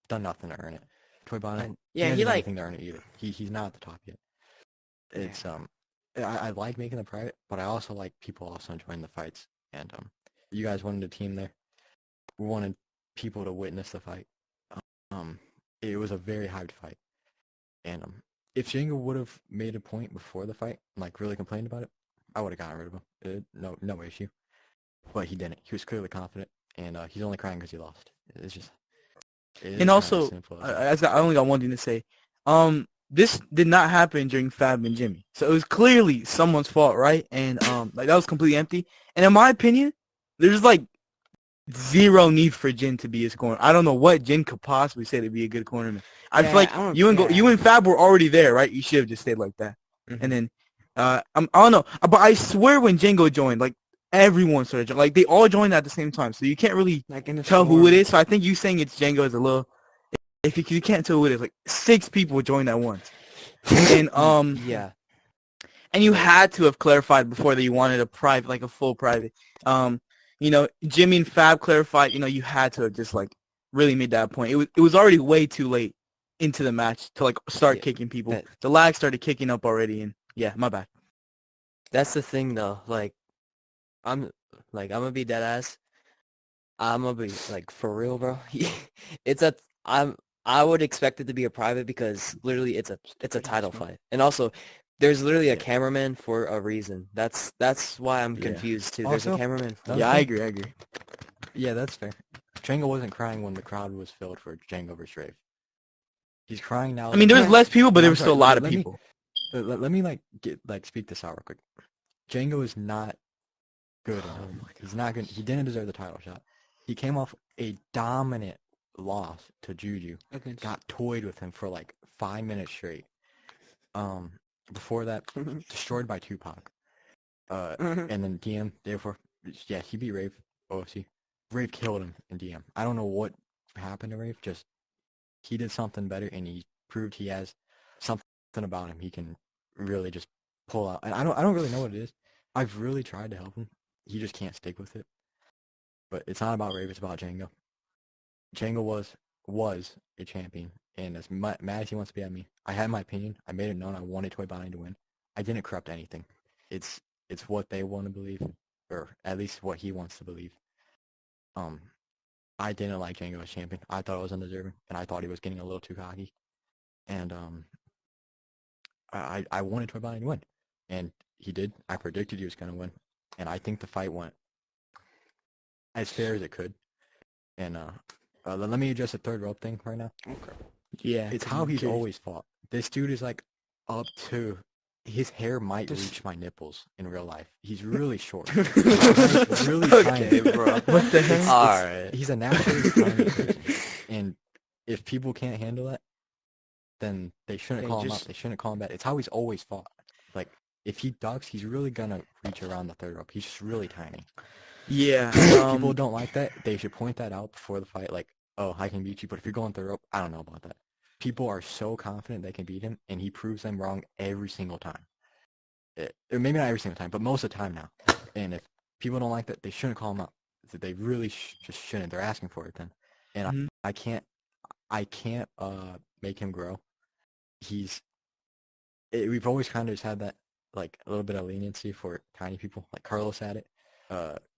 done nothing to earn it. Toy Bonnet, Yeah, he hasn't he done like anything to earn it either. He's not at the top yet. It's I like making them private, but I also like people also enjoying the fights. And you guys wanted a team there. We wanted people to witness the fight. Um, it was a very hyped fight. And if Django would have made a point before the fight, like really complained about it, I would have gotten rid of him. No issue. But he didn't. He was clearly confident, and he's only crying because he lost. It's just, it is And kind of also, simple as that. I only got one thing to say. This did not happen during Fab and Jimmy, so it was clearly someone's fault, right? And like that was completely empty. And in my opinion, there's like zero need for Jin to be his corner. I don't know what Jin could possibly say to be a good cornerman. I feel like you and Fab were already there, right? You should have just stayed like that. Mm-hmm. And then I don't know, but I swear when Django joined, like everyone started joining. Like they all joined at the same time, so you can't really like in the tell who storm. it is. So I think you saying it's Django is a little. If you can't tell who it is, like 6 people joined at once, and Yeah. and you had to have clarified before that you wanted a private, like a full private. You know, Jimmy and Fab clarified. You know, you had to have just like really made that point. It was already way too late into the match to like start kicking people. The lag started kicking up already, and yeah, my bad. That's the thing though. Like, I'm gonna be dead ass. I'm gonna be like for real, bro. It's a I would expect it to be a private because literally it's a title fight, and also there's literally a cameraman for a reason. That's why I'm confused too. There's a Also, cameraman. Yeah, I agree. Yeah, that's fair. Django wasn't crying when the crowd was filled for Django vs. Rave. He's crying now. I mean, there was less people, but there was still a lot of let me- people. Let me speak this out real quick. Django is not good enough. He's not good. He didn't deserve the title shot. He came off a dominant loss to Juju. Got toyed with him for like 5 minutes straight. Before that, destroyed by Tupac. And then DM, therefore, yeah, he beat Rave, OFC. Rave killed him in DM. I don't know what happened to Rave, just he did something better, and he proved he has something about him he can really just pull out. And I don't really know what it is. I've really tried to help him. He just can't stick with it. But it's not about Rave, it's about Django. Django was a champion, and as mad as he wants to be at me, I had my opinion. I made it known I wanted Toy Bonnie to win. I didn't corrupt anything. It's what they want to believe, or at least what he wants to believe. I didn't like Django as champion. I thought it was undeserving, and I thought he was getting a little too cocky. And I wanted Toy Bonnie to win, and he did. I predicted he was going to win, and I think the fight went as fair as it could. And let me address the third rope thing right now. Okay. Yeah, It's how he's always fought. This dude is like up to his hair might reach my nipples in real life. He's really short. He's really tiny, bro. What the heck? All right. He's a naturally tiny person, and if people can't handle that, then they shouldn't call him up. They shouldn't call him back. It's how he's always fought. Like if he ducks, he's really gonna reach around the third rope. He's just really tiny. Yeah. People don't like that. They should point that out before the fight. Like, oh, I can beat you, but if you're going third rope, I don't know about that. People are so confident they can beat him, and he proves them wrong every single time. Or maybe not every single time, but most of the time now. And if people don't like that, they shouldn't call him up. They really just shouldn't. They're asking for it then. And I can't make him grow. We've always kind of just had that, like, a little bit of leniency for tiny people. Like Carlos had it.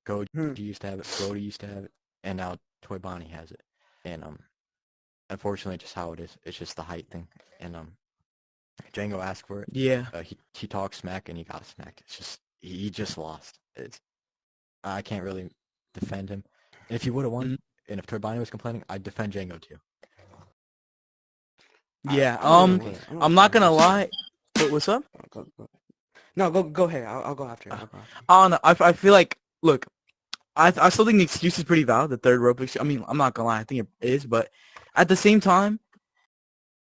Goji used to have it. Brody used to have it. And now Toy Bonnie has it. And unfortunately, just how it is. It's just the height thing. And Django asked for it. Yeah. He talked smack and he got smacked. It's just he just lost. I can't really defend him. And if he would have won, and if Toy Bonnie was complaining, I'd defend Django too. Yeah. I'm not gonna lie. What's up? No, go ahead. I'll go after. I'll go after. I don't know. I feel like, look, I still think the excuse is pretty valid. The third rope excuse. I mean, I'm not gonna lie. I think it is, but at the same time,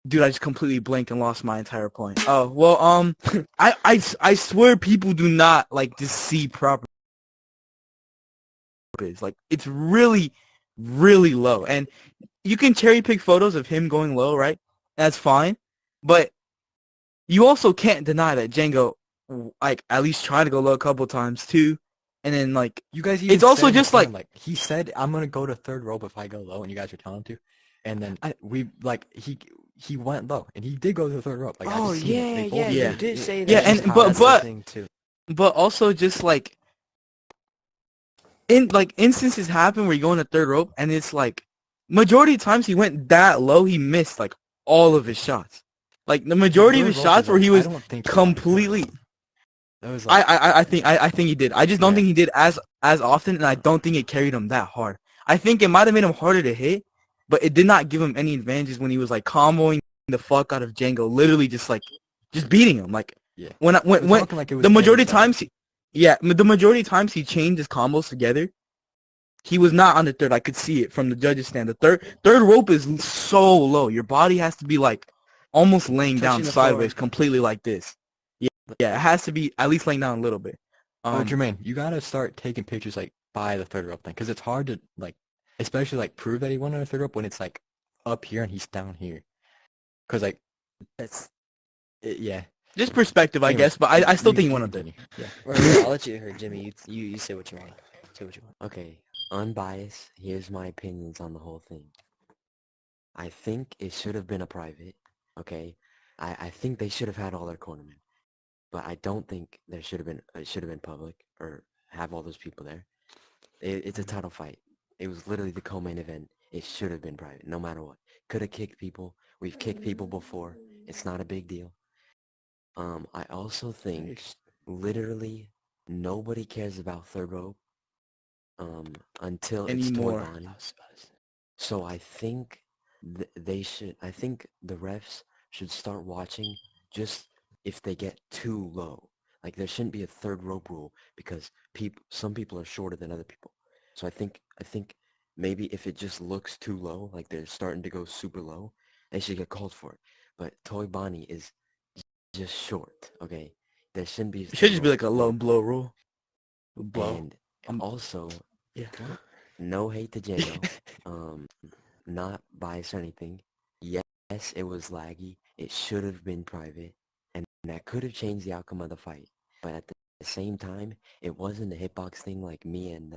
dude, I just completely blanked and lost my entire point. Oh well, I swear people do not like to see proper. Like it's really, really low, and you can cherry pick photos of him going low, right? That's fine, but you also can't deny that Django, like, at least tried to go low a couple times too, and then like You guys even it's also said just to him, like he said I'm gonna go to third rope if I go low, and you guys are telling him to, and then he went low, and he did go to the third rope. Like I Oh just seen it. They both yeah, Yeah. you did say that. Yeah, That's and just how but that's the but thing too. but also just like in like instances happen where you go in the third rope and it's like majority of times he went that low, he missed like all of his shots. Like the majority of Third his rope shots is where like, he I was don't think he went to third completely. rope. That was like I think he did. I just don't Yeah. think he did as often, and I don't think it carried him that hard. I think it might have made him harder to hit, but it did not give him any advantages when he was like comboing the fuck out of Django, literally just beating him. Like Yeah. when We're when talking like it was the majority game of times, the majority of times he chained his combos together. He was not on the third. I could see it from the judges' stand. The third rope is so low. Your body has to be like almost laying down Touching the sideways, floor. completely like this. Yeah, it has to be at least laying down a little bit. Oh, Jermaine, you gotta start taking pictures like by the third rope thing, because it's hard to like, especially like prove that he won on the third rope when it's like up here and he's down here. Because like, That's yeah. Just perspective, I Anyways, guess, but I still think he won on continue. third. Yeah. Right, I'll let you hear Jimmy. You say what you want. Say what you want. Okay, unbiased, here's my opinions on the whole thing. I think it should have been a private, okay? I think they should have had all their cornermen. But I don't think it should have been public or have all those people there. It's a title fight. It was literally the co-main event. It should have been private, no matter what. Could have kicked people. We've kicked people before. It's not a big deal. I also think literally nobody cares about third rope until it's Toy Anymore. Bonnie. So I think I think the refs should start watching just if they get too low. Like there shouldn't be a third rope rule because some people are shorter than other people. So I think maybe if it just looks too low, like they're starting to go super low, they should get called for it. But Toy Bonnie is just short, okay? There shouldn't be a It should third just be rope. like a low blow rule. Blow. And also, Yeah. no hate to Django. Not biased or anything. Yes, it was laggy. It should have been private, and that could have changed the outcome of the fight. But at the same time, it wasn't a hitbox thing like me and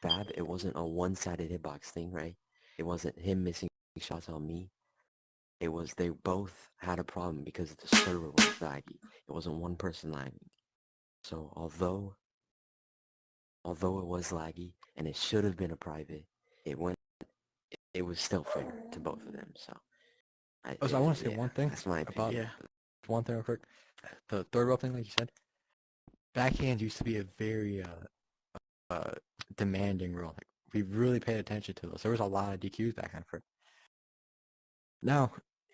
Fab. It wasn't a one-sided hitbox thing, right? It wasn't him missing shots on me. It was they both had a problem because the server was laggy. It wasn't one person lagging. So although it was laggy and it should have been a private, it was still fair to both of them. So I want to say one thing That's my about opinion. one thing real quick. The third rope thing, like you said, backhand used to be a very demanding rule. Like, we really paid attention to those. There was a lot of DQs backhand for it. Now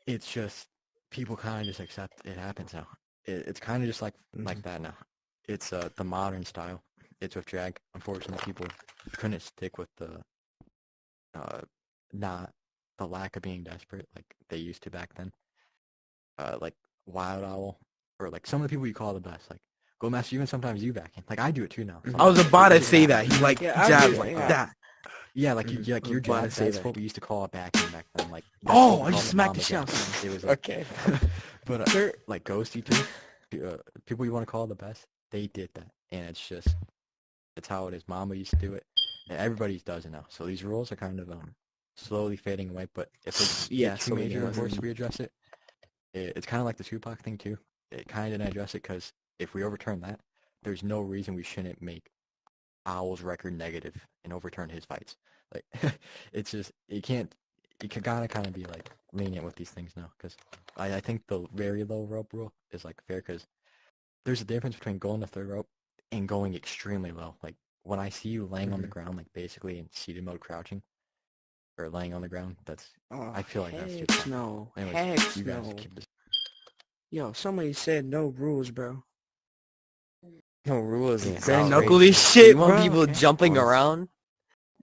it's just people kind of just accept it happens now. It's kind of just like that now. It's the modern style. It's with drag. Unfortunately, people couldn't stick with the not the lack of being desperate like they used to back then. Like Wild Owl or like some of the people you call the best, like Go Master. Even sometimes you back in. Like I do it too now. I was Sometimes. about to It say that. happens. He like Yeah, I jabs do, like yeah. that. Yeah, like you, I like was your about to jab. say That's that. what we used to call it back then. Like Oh, what we I called just smacked the mama shit out jab. of It was Okay. but like Ghosty too. People you want to call the best, they did that, and it's how it is. Mama used to do it, and everybody does it now. So these rules are kind of slowly fading away. But if it's Yeah, too slowly major, of fading course, away. we address it. It's kind of like the Tupac thing too. It kind of didn't address it because if we overturn that, there's no reason we shouldn't make Owl's record negative and overturn his fights. Like it's just you can kind of be like lenient with these things now because I think the very low rope rule is like fair because there's a difference between going the third rope and going extremely low. Like when I see you laying on the ground, like basically in seated mode crouching or laying on the ground, I feel like that's too Heck far. no. Anyways, Heck you guys no. keep this. Yo, somebody said no rules, bro. No, rules. Yeah, Bare outrageous. knuckly shit, You want bro. people Okay. jumping Honest. around?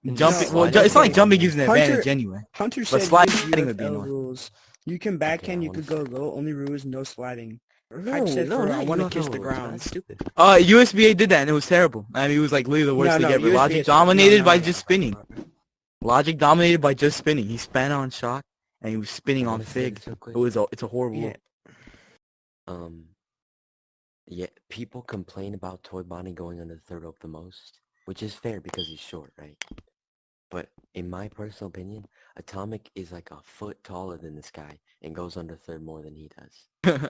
and Jumping. just Well, sliding? it's not like okay. jumping gives an Hunter- advantage anyway. Hunter But said sliding use would be UFL annoying. rules. You can Okay, backhand, I you wanna could go see. low. Only rules, no sliding. I No, said no, for I not want to UFL kiss the rules. ground. That's stupid. USBA did that and it was terrible. I mean, it was like literally the worst No, thing ever. USBA Logic is- dominated no, by no, just no. spinning. Logic dominated by just spinning. He span on shot and he was spinning I on wanna say fig. this real quick. It's a horrible Yeah. look. Yeah, people complain about Toy Bonnie going under the third rope the most, which is fair because he's short, right? But in my personal opinion, Atomic is like a foot taller than this guy and goes under third more than he does.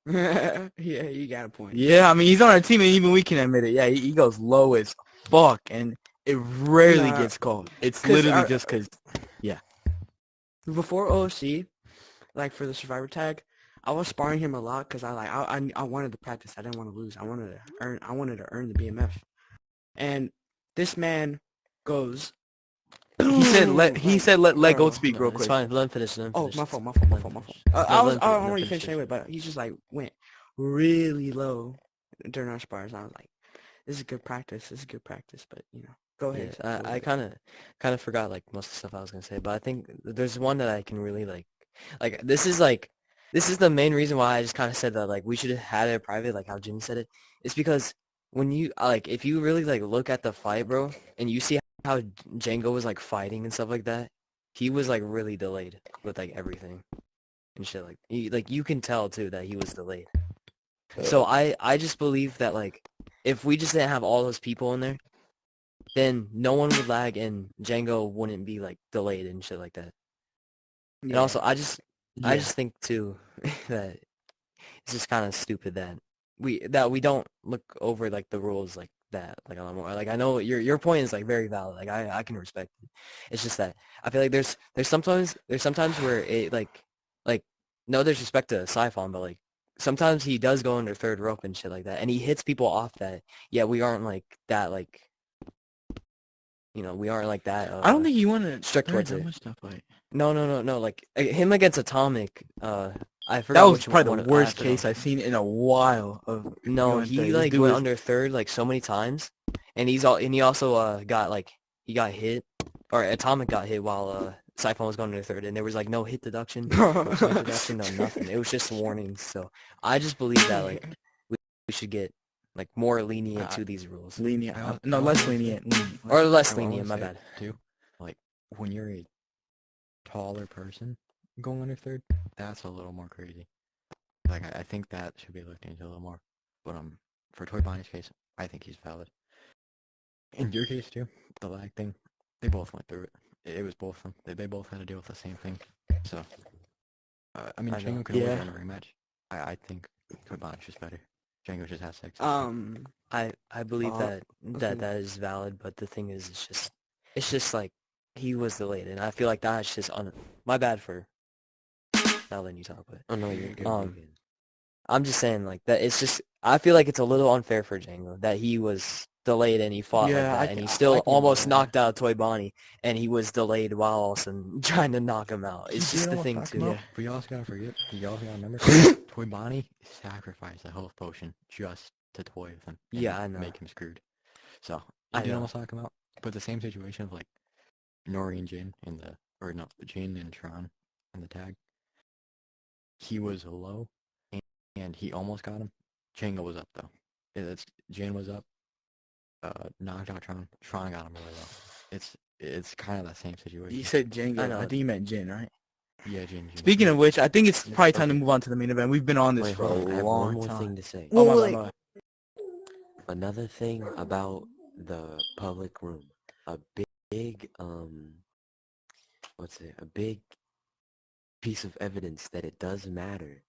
Yeah, you got a point. Yeah, I mean, he's on our team and even we can admit it. Yeah, he goes low as fuck and it rarely Nah, gets called. It's 'cause literally our- just because, Before OFC, like for the Survivor tag, I was sparring him a lot because I wanted to practice. I didn't want to lose. I wanted to earn the BMF. And this man goes. he said let Bro. Goat speak No, real it's quick. fine. Let him finish. Let him Oh, finish. my It's fault. fine. Let him I finish. was Let him already finish. finished anyway, but he just like went really low during our spars. I was like, this is good practice. This is good practice. But go Yeah, ahead. Go I ahead. kind of forgot like most of the stuff I was gonna say, but I think there's one that I can really like this is the main reason why I just kind of said that like we should have had it private, like how Jimmy said it. It's because when you like if you really like look at the fight, bro, and you see how Django was like fighting and stuff like that, he was like really delayed with like everything and shit. Like you can tell too that he was delayed. So I just believe that like if we just didn't have all those people in there, then no one would lag and Django wouldn't be like delayed and shit like that. And also I just think too that it's just kind of stupid that we don't look over like the rules like that like a lot more. Like I know your point is like very valid. Like I can respect it. It's just that I feel like there's sometimes where it like no disrespect to Siphon, but like sometimes he does go under third rope and shit like that, and he hits people off that. Yeah, we aren't like that. Like we aren't like that. I don't think he wanted strict towards that it. much stuff fight. No. Like him against Atomic. I forgot That was which probably one. the worst I forgot. case I've seen in a while. No, going he third. This like dude went was- under third like so many times, and he also got like he got hit, or Atomic got hit while Siphon was going under third, and there was like no hit deduction, no point deduction, no nothing. It was just warnings. So I just believe that like we should get like more lenient to these rules, lenient. I No, also less say- lenient. or less I wanna lenient. My say bad. too, like when you're a taller person going under third, that's a little more crazy. Like I think that should be looked into a little more. But for Toy Bonnie's case, I think he's valid. In your case too, the lag thing, they both went through it. It was both of them. They both had to deal with the same thing. So, I mean, I know. Django can always Yeah. run a rematch. I think Toy Bonnie's just better. Django just has sex. I believe okay. that is valid, but the thing is, it's just like he was delayed, and I feel like that's just my bad for not letting you talk, but Oh no, you're good. Um, You're good. I'm just saying like that. It's just I feel like it's a little unfair for Django that he was delayed and he fought like Yeah, that, and he still I can almost agree with knocked out Toy Bonnie, and he was delayed while also trying to knock him out. It's He just did the almost thing knock too. him out, but you also gotta forget. You also gotta remember. Toy Bonnie sacrificed the health potion just to toy with him. And Yeah, I know. make him screwed. So I he did know. almost knock him out. But the same situation of like Nori and Jin in the Jin and Tron in the tag. He was low, and he almost got him. Django was up though. Jin was up. Knocked out Tron. Tron got him really low. It's kind of that same situation. You said Django. I know. I think you meant Jin, right? Yeah, Jin. Speaking of which, I think it's probably time to Okay. move on to the main event. We've been on this Wait, for hold on. I a have one long more time. thing to say. Oh, my Well, bad, my bad. Another thing about the public room, a big a big piece of evidence that it does matter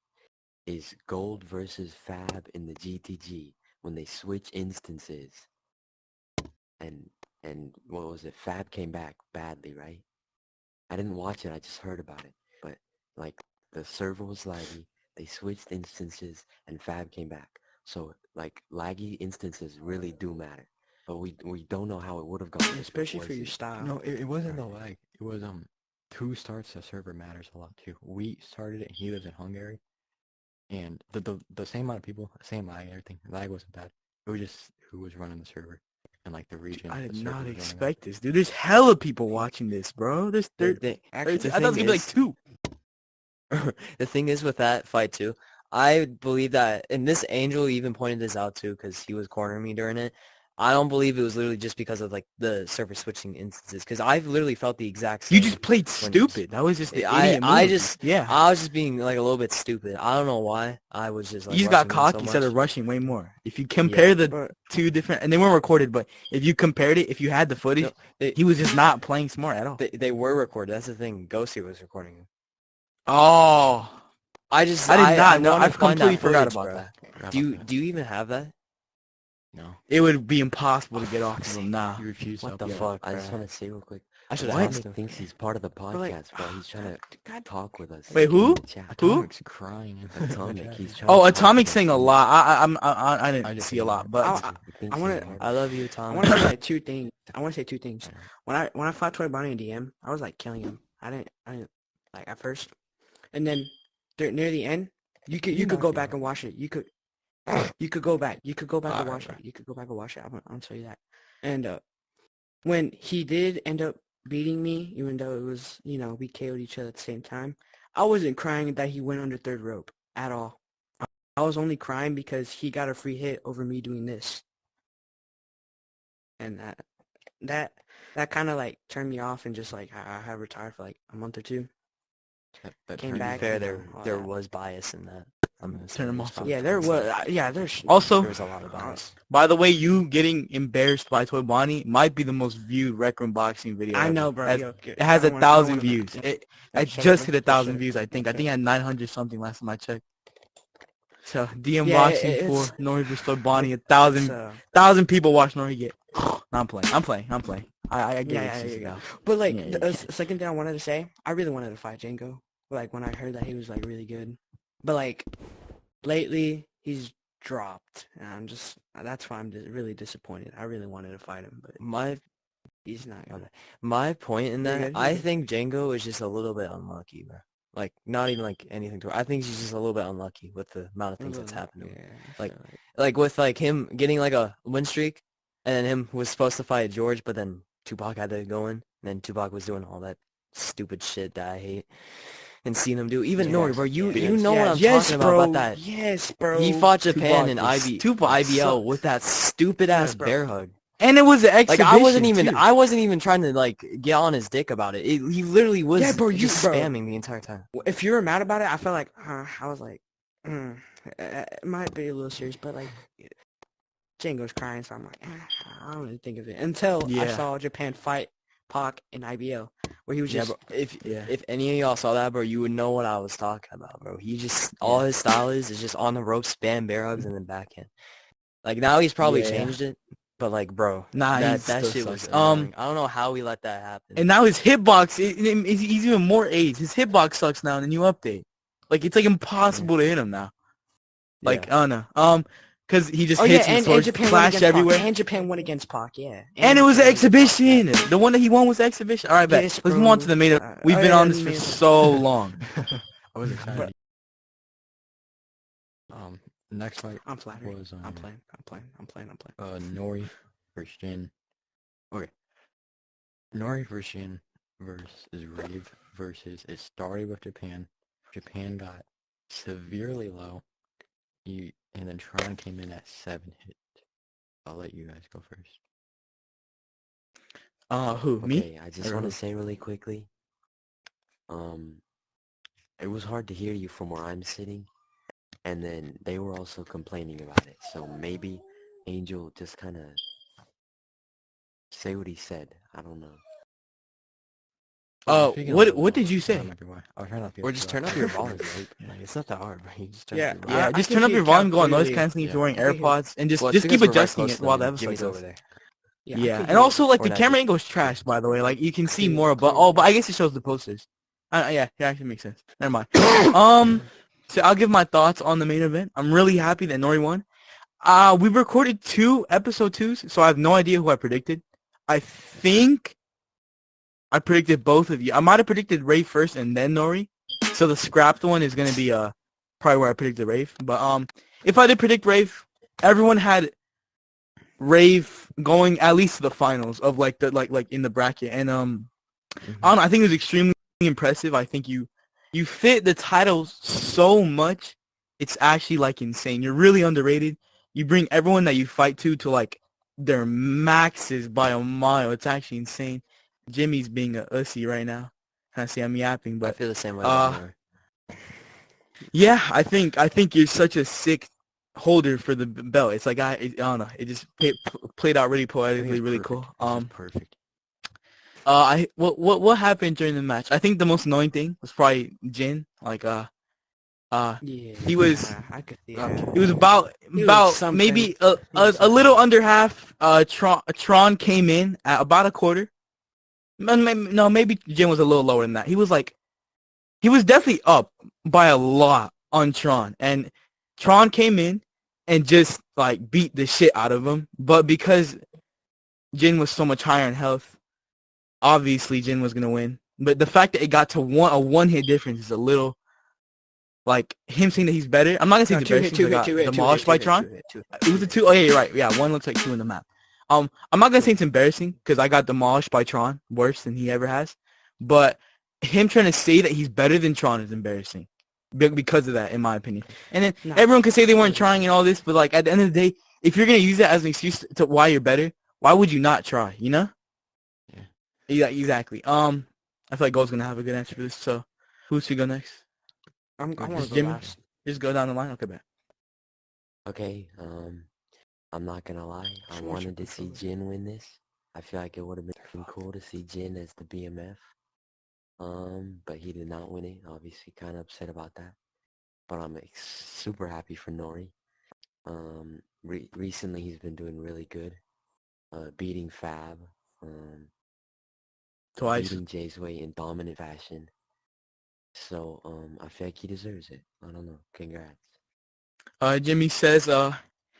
is Gold versus Fab in the GTG when they switch instances. And what was it? Fab came back badly, right? I didn't watch it, I just heard about it. But like the server was laggy, they switched instances and Fab came back. So like laggy instances really do matter. But we don't know how it would have gone. if it Especially for was your it. style. No, it wasn't the lag. It was who starts the server matters a lot too. We started it, and he lives in Hungary, and the same amount of people, same lag and everything. Lag wasn't bad. It was just who was running the server and like the region. I the did server not was running. expect this, dude. There's hella people watching this, bro. There's The, there. the, I the thought it was thing gonna be like is, 2. the thing is with that fight too, I believe that, and this Angel even pointed this out too because he was cornering me during it. I don't believe it was literally just because of like the server switching instances because I've literally felt the exact same. You just played when- stupid. That was just the I idiot I move. just yeah. I was just being like a little bit stupid. I don't know why. I was just like You just got rushing in cocky so instead of much. rushing way more. If you compare the two different, and they weren't recorded, but if you compared it, if you had the footage, No, they, he was just not playing smart at all. they were recorded. That's the thing. Ghosty was recording him. Oh, I did not know. wanna I've find completely that forgot footage, about bro. that. Do you even have that? No, It would be impossible to get off of him. Nah. he refused. What to the upload. fuck, I just bro? want to say real quick. I should have What? asked Atomic him. thinks he's part of the But, like, podcast, bro. He's trying to talk with us. Wait, who? in the chat. Who? Atomic's crying. in the Atomic. chat. He's trying to Oh, talk Atomic's with us. saying a lot. I didn't I just see a hate lot, him. but He thinks I he's wanna- hard. I love you, I Tom. want to say like 2 things. I want to say 2 things. When I fought Toy Bonnie in DM, I was like killing him. I didn't like at first, and then near the end, you could knocked go you back out. and watch it. You could go back. You could go back and Alright, watch bro. it. You could go back and watch it. I'll tell you that. And when he did end up beating me, even though it was we KO'd each other at the same time, I wasn't crying that he went under third rope at all. I was only crying because he got a free hit over me doing this. And that kind of like turned me off and just like I had retired for like a month or 2. That Came turned back. Fair, you there know, all there that. was bias in that. I'm gonna say Turn him there's off. probably Yeah, there tons was. of- There's Also, there was a lot of bias. by the way, you getting embarrassed by Toy Bonnie might be the most viewed Rec Room boxing video. I ever. know, bro. It has 1,000 views. It shut just up, hit 1,000 views. I think. I Shut think I had 900 something last time I checked. So DM Yeah, boxing for it's- Nori vs Toy Bonnie. It's, 1,000 people watch Nori get. No, I'm playing. I get Yeah, it. yeah. But like Yeah, the second thing I wanted to say, I really wanted to fight Django. Like when I heard that he was like really good, but like lately he's dropped, and that's why I'm really disappointed. I really wanted to fight him, but he's not gonna. My point in You're that, good, I you're good. think Django is just a little bit unlucky, bro. Like not even like anything to. I think he's just a little bit unlucky with the amount of things that's happened to him. Like- Like with like him getting like a win streak, and then him was supposed to fight George, but then Tupac had to go in, and then Tupac was doing all that stupid shit that I hate, and seeing him do. Even Nori, bro, you know what I'm talking about that. Yes, bro. He fought Japan in Tupac IBL sucks. with that stupid ass Yes, bro. bear hug. And it was an Like exhibition too. I wasn't even trying to like get on his dick about it. He literally was Yeah, bro, just bro. spamming the entire time. If you were mad about it, I felt like I was like, it might be a little serious, but like Django's crying, so I'm like, I don't really think of it until I Yeah. saw Japan fight Pac in IBL, where he was Yeah, just bro. If Yeah. if any of y'all saw that, bro, you would know what I was talking about, bro. He just all his style is just on the rope, spam bear hugs, and then backhand. Like now he's probably Yeah. changed it, but like, bro, Nah, that he's still shit was sucks. annoying. I don't know how we let that happen. And now his hitbox, he's even more AIDS. His hitbox sucks now in the new update. Like, it's like impossible to hit him now. Like, Yeah. I don't know. Because he just hits and and swords Japan won flash against everywhere. Pac. And Japan won against Pac, yeah. And it was an Japan won against Pac, yeah. exhibition. The one that he won was exhibition. All right, bet. Yes, Let's move on to bro. the main. We've been on this for so long. I was excited. But- Next fight I'm flattered. was I'm playing. Nori versus Jin. Okay. Nori versus Jin versus Rave versus it started with Japan. Japan got severely low. And then Tron came in at 7 hit. I'll let you guys go first. Who? Me? Okay, I just want to say really quickly, it was hard to hear you from where I'm sitting, and then they were also complaining about it, so maybe Angel just kind of say what he said. I don't know. Speaking of what did you say? I might be why. I was trying not to Or just turn up your volume, right? Like, it's not that hard, bro. You just turn Yeah, up your Yeah, volume. I just can turn up hear your volume, Cal go on noise clearly. canceling if Yeah. you're wearing I can hear- AirPods, and just Well, it's keep because we're right adjusting close it to while them. the episode's Jimmy's goes. over there. Yeah, I Yeah, could and hear also like Or the not camera Jimmy. angle's trash, by the way. Like you can see Clear- more, but clear. but I guess it shows the posters. Yeah, it actually makes sense. Never mind. So I'll give my thoughts on the main event. I'm really happy that Nori won. We recorded 2 episode 2s, so I have no idea who I predicted. I think I predicted both of you. I might have predicted Ray first and then Nori. So the scrapped one is gonna be probably where I predicted Rave. But if I did predict Rave, everyone had Rave going at least to the finals of like the like in the bracket, and I don't know, I think it was extremely impressive. I think you fit the titles so much, it's actually like insane. You're really underrated. You bring everyone that you fight to like their maxes by a mile. It's actually insane. Jimmy's being a ussy right now. I see I'm yapping, I but feel the same way about Nori. yeah, I think you're such a sick holder for the belt. It's like I don't know. It just played out really poetically, really cool. Perfect. What happened during the match? I think the most annoying thing was probably Jin. Like Yeah, he was I could see it that. was about He was something. maybe He was a something. little under half. Tron came in at about a quarter. No, maybe Jin was a little lower than that. He was definitely up by a lot on Tron, and Tron came in and just like beat the shit out of him. But because Jin was so much higher in health, obviously Jin was gonna win. But the fact that it got to a one hit difference is a little like him saying that he's better. I'm not gonna say it's embarrassing because I got demolished by Tron. It was a two. Oh yeah, you're right. Yeah, one looks like two in the map. I'm not gonna say it's embarrassing because I got demolished by Tron worse than he ever has. But him trying to say that he's better than Tron is embarrassing because of that, in my opinion. And then everyone can say they weren't trying and all this, but like at the end of the day, if you're gonna use that as an excuse to why you're better, why would you not try? You know? Yeah, exactly. I feel like Gold's gonna have a good answer for this. So, who's to go next? I want Just to go Jimmy? last. Just go down the line. Okay, bet. Okay, I'm not gonna lie. I wanted to see Jin win this. I feel like it would have been cool to see Jin as the BMF. But he did not win it. Obviously, kind of upset about that. But I'm super happy for Nori. Recently he's been doing really good. Beating Fab. Twice. Beating Jay's way in dominant fashion. So, I feel like he deserves it. I don't know. Congrats. Jimmy says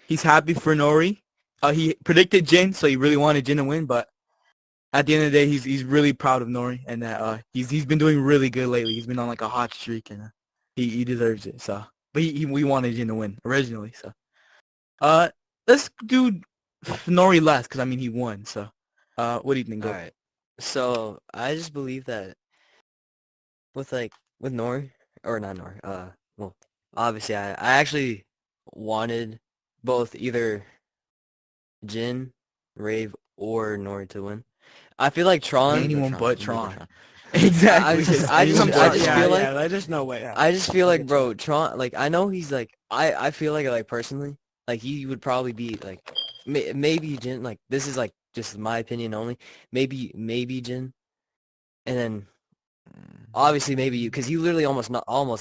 he's happy for Nori. He predicted Jin, so he really wanted Jin to win, but at the end of the day, he's really proud of Nori, and that he's been doing really good lately. He's been on like a hot streak, and he deserves it. So, but we wanted Jin to win originally. So, let's do Nori last because I mean he won. So, what do you think? All right. So I just believe that with Nori or not Nori. Well, obviously I actually wanted both either Jin, Rave, or Nori to win. I feel like Tron. Anyone but Tron. Exactly. I just feel like there's no way. I just feel like, bro, Tron. Like I know he's like I feel like personally, like he would probably be like maybe Jin. Like this is like just my opinion only. Maybe Jin, and then obviously maybe you, because he literally almost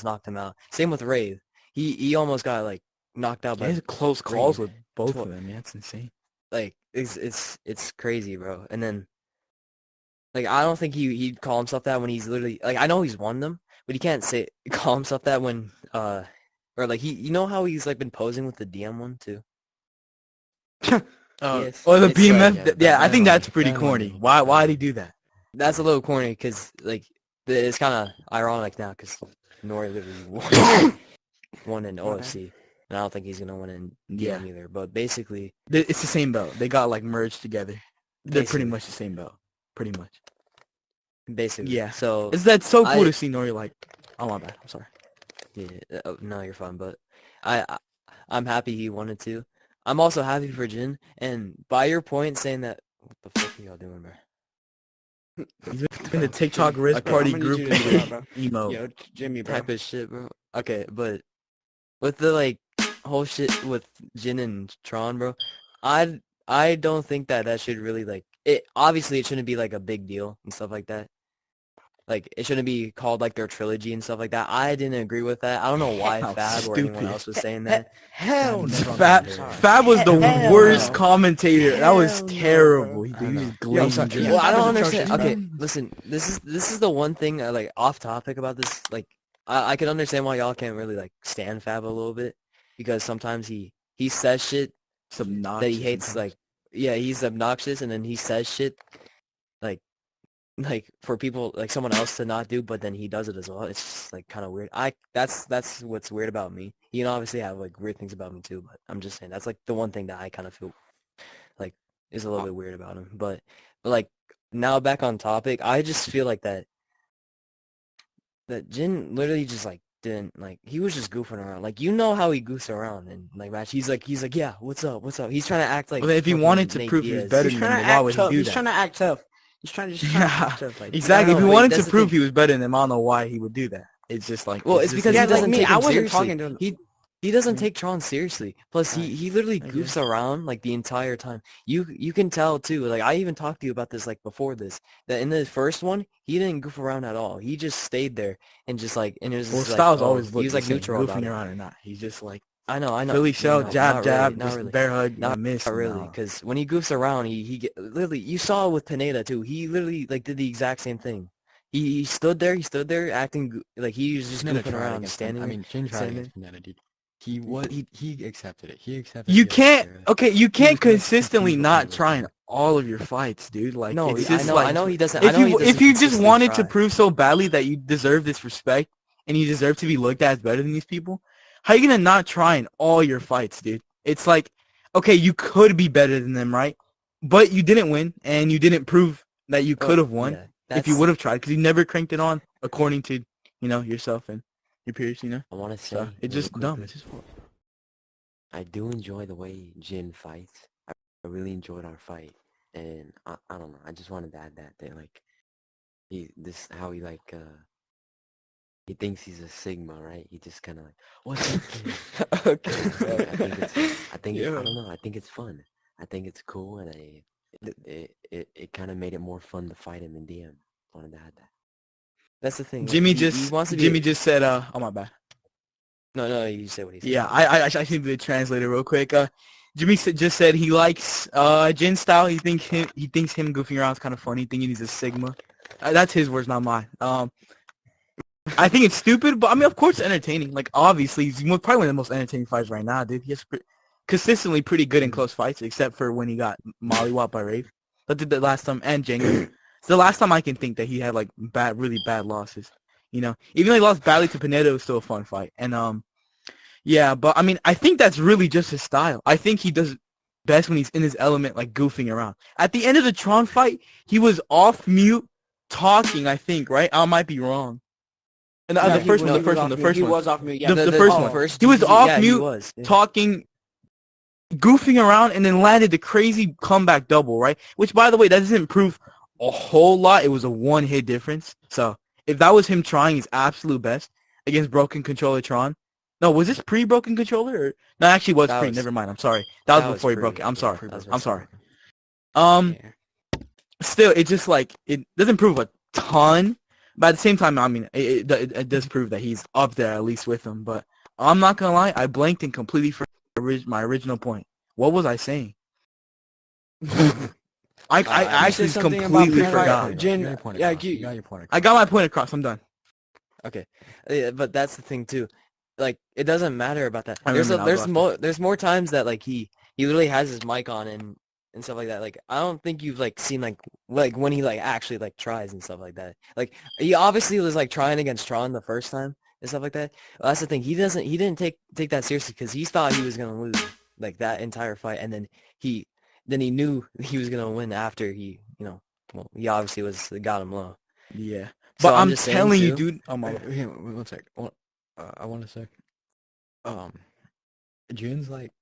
knocked him out. Same with Rave. He almost got like knocked out He by has close calls Rave. with both of them. Yeah, it's insane. Like it's crazy, bro. And then like I don't think he'd call himself that when he's literally like I know he's won them, but he can't call himself that when or like you know how he's like been posing with the DM one too. Yes. Or the It's BMF. like, I think that's pretty corny. Why did he do that? that's a little corny because like it's kind of ironic now because Nori literally won in OFC, and I don't think he's gonna win in DM either. But basically, it's the same belt. They got like merged together. They're pretty Basically. much the same belt. Pretty much. basically, Yeah. So That's so cool to see Nori like. Oh my bad. I'm sorry. yeah, no, you're fine. But I'm happy he wanted to. I'm also happy for Jin. And by your point saying that, what the fuck are y'all doing, bro? He's been the TikTok wrist party group emo Yo, Jimmy, bro. Type of shit, bro. Okay, but with the like whole shit with Jin and Tron, bro, I don't think that should really like it. Obviously, it shouldn't be like a big deal and stuff like that. Like it shouldn't be called like their trilogy and stuff like that. I didn't agree with that. I don't know why How Fab or anyone stupid. else was saying that. Hell no. Fab was the Hell worst no. commentator. That was Hell no, terrible. bro. He I know. was glazing. Yeah, Well, I Fab don't is understand. atrocious, Okay, listen. This is the one thing like off topic about this. Like, I can understand why y'all can't really like stand Fab a little bit because sometimes he says shit It's obnoxious that he hates. sometimes. Like, yeah, he's obnoxious, and then he says shit like for people like someone else to not do, but then he does it as well. It's just like kind of weird. That's what's weird about me. You can obviously have like weird things about me too, but I'm just saying that's like the one thing that I kind of feel is a little bit weird about him. But like now back on topic, I just feel like that Jin literally just like didn't like he was just goofing around. Like you know how he goofs around and like match. He's like yeah, what's up? He's trying to act like Well, if he fucking wanted to Nate prove he was Diaz. better He's than trying them, to then why act would he tough. do He's that? trying to act tough. He's trying to Yeah, act tough. Like, exactly. I If don't he know, but wanted to that's the prove thing. he was better than them, I don't know why he would do that. It's just like Well, it's just because a- he yeah, like doesn't me, take I him wasn't seriously. talking to him. He doesn't Mm. take Tron seriously. Plus, he literally I goofs guess. around like the entire time. You can tell too. Like I even talked to you about this like before this. That in the first one, he didn't goof around at all. He just stayed there and just like and it was well, just like Styles oh always he looked was the like same, neutral about goofing it. around or not. He's just like I know. Philly shell, No, jab, not really, jab, not just really. bear hug, Not miss. really, because when he goofs around, he get literally. You saw it with Pineda too. He literally like did the exact same thing. He stood there acting like he was just Pineda goofing tried around, against standing I there, mean, Jin tried standing against there. Pineda, dude. He accepted it. He accepted You he had to can't. share it. Okay, you He can't was like consistently confused what Pineda not was try in doing. all of your fights, dude. Like No, it's I just know, like I know he doesn't. I know he doesn't if you just consistently wanted to try. prove so badly that you deserve this respect and you deserve to be looked at as better than these people, how you gonna not try in all your fights, dude? It's like, okay, you could be better than them, right? But you didn't win, and you didn't prove that you could Well, have won yeah, if you that's would have tried, because you never cranked it on according to yourself and your peers, I want to So say it's real just dumb. quickly, It's just fault. I do enjoy the way Jin fights. I really enjoyed our fight, and I don't know. I just wanted to add that like how he like he thinks he's a Sigma, right? He just kind of like, what's up, kid? okay. I don't know. I think it's fun. I think it's cool, and it kind of made it more fun to fight him in DM. Wanted to add that. That's the thing. Like Jimmy he wants to be. Jimmy just said, oh my bad. No. You say what he said. Yeah, I need to translate it real quick. Jimmy just said he likes Jin style. He thinks him goofing around is kind of funny, thinking he's a Sigma. That's his words, not mine. I think it's stupid, but I mean, of course, it's entertaining. Like, obviously, he's probably one of the most entertaining fighters right now, dude. He's consistently pretty good in close fights, except for when he got mollywopped by Rave. That did the last time, and Jenga. It's the last time I can think that he had like really bad losses. Even though he lost badly to Pineda, it was still a fun fight. And yeah, but I mean, I think that's really just his style. I think he does best when he's in his element, like goofing around. At the end of the Tron fight, he was off mute talking. I think, right? I might be wrong. And No, the he first was- one, he was off mute. He was off mute. Yeah, the first one. First He was GG, off yeah, mute, he was. Yeah. talking, goofing around, and then landed the crazy comeback double, right? Which, by the way, that doesn't prove a whole lot. It was a one-hit difference. So if that was him trying his absolute best against Broken Controller Tron, no, was this pre-Broken Controller? No, actually, it was That pre. was- Never mind. I'm sorry. That was before he pre, broke it. I'm yeah, sorry. that was I'm sorry. Yeah. Still, it's just like it doesn't prove a ton, but at the same time, I mean, it does prove that he's up there at least with him. But I'm not gonna lie, I blanked and completely forgot my original point. What was I saying? I actually said something about completely Pineda. forgot. Jin- You got your point yeah, across. You got your point across. I got my point across. I'm done. Okay, yeah, but that's the thing too. Like, it doesn't matter about that. I remember now, There's more times that like he literally has his mic on and stuff like that. Like, I don't think you've like seen like when he like actually like tries and stuff like that. Like, he obviously was like trying against Tron the first time and stuff like that. Well, that's the thing. He didn't take that seriously because he thought he was gonna lose like that entire fight, and then he knew he was gonna win after well, he obviously got him low. Yeah, So but I'm just saying, telling you, too, dude. Oh my. Here, one sec. I want to say, Jin's like,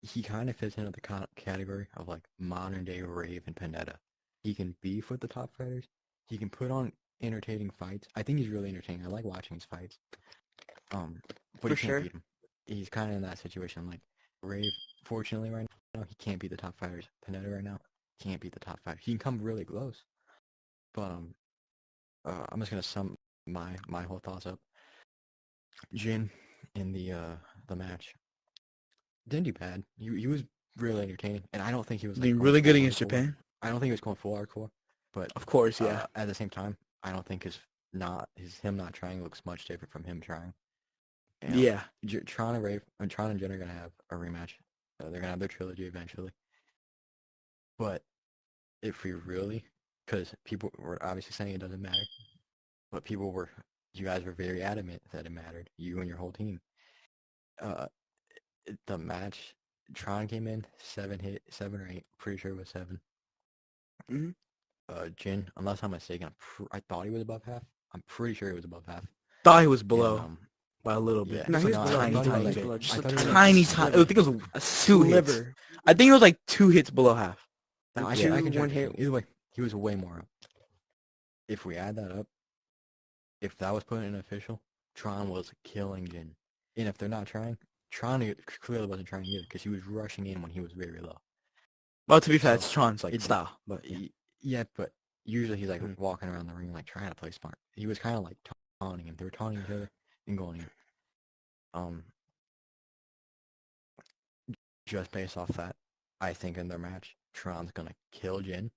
he kind of fits into the category of like modern day Rave and Pineda. He can beef with the top fighters. He can put on entertaining fights. I think he's really entertaining. I like watching his fights. But For he sure. can't beat him. He's kind of in that situation. Like Rave, fortunately, right now he can't beat the top fighters. Pineda right now can't beat the top fighters. He can come really close. But I'm just gonna sum my whole thoughts up. Jin in the match didn't do bad. He was really entertaining, and I don't think he was like, Doing going really good full against hardcore. Japan. I don't think he was going full hardcore, but Of course, yeah. at the same time, I don't think him not trying looks much different from him trying. And Yeah. Tron and Jin are gonna have a rematch. They're gonna have their trilogy eventually. But if we really, because people were obviously saying it doesn't matter, but you guys were very adamant that it mattered. You and your whole team. The match Tron came in, 7 or 8. Pretty sure it was 7. Mhm. Jin, unless I'm mistaken, I thought he was above half. I'm pretty sure he was above half. Thought he was And, below by a little bit. yeah. No, he was No, I below. thought I he thought he was was like- below. Just I a thought he was like Tiny, sliver. tiny. I think it was A 2 hits. sliver. I think it was like 2 hits below half. No, I Two, can check one the hit. thing. Either way, he was way more up. If we add that up, if that was put in official, Tron was killing Jin. And if they're not trying, Tron clearly wasn't trying either because he was rushing in when he was very low. Well, to be fair, So, it's Tron's like it- style, but yeah. Yeah, but usually he's like Mhm. walking around the ring like trying to play smart. He was kind of like taunting him. They were taunting each other and going in. Just based off that, I think in their match, Tron's gonna kill Jin.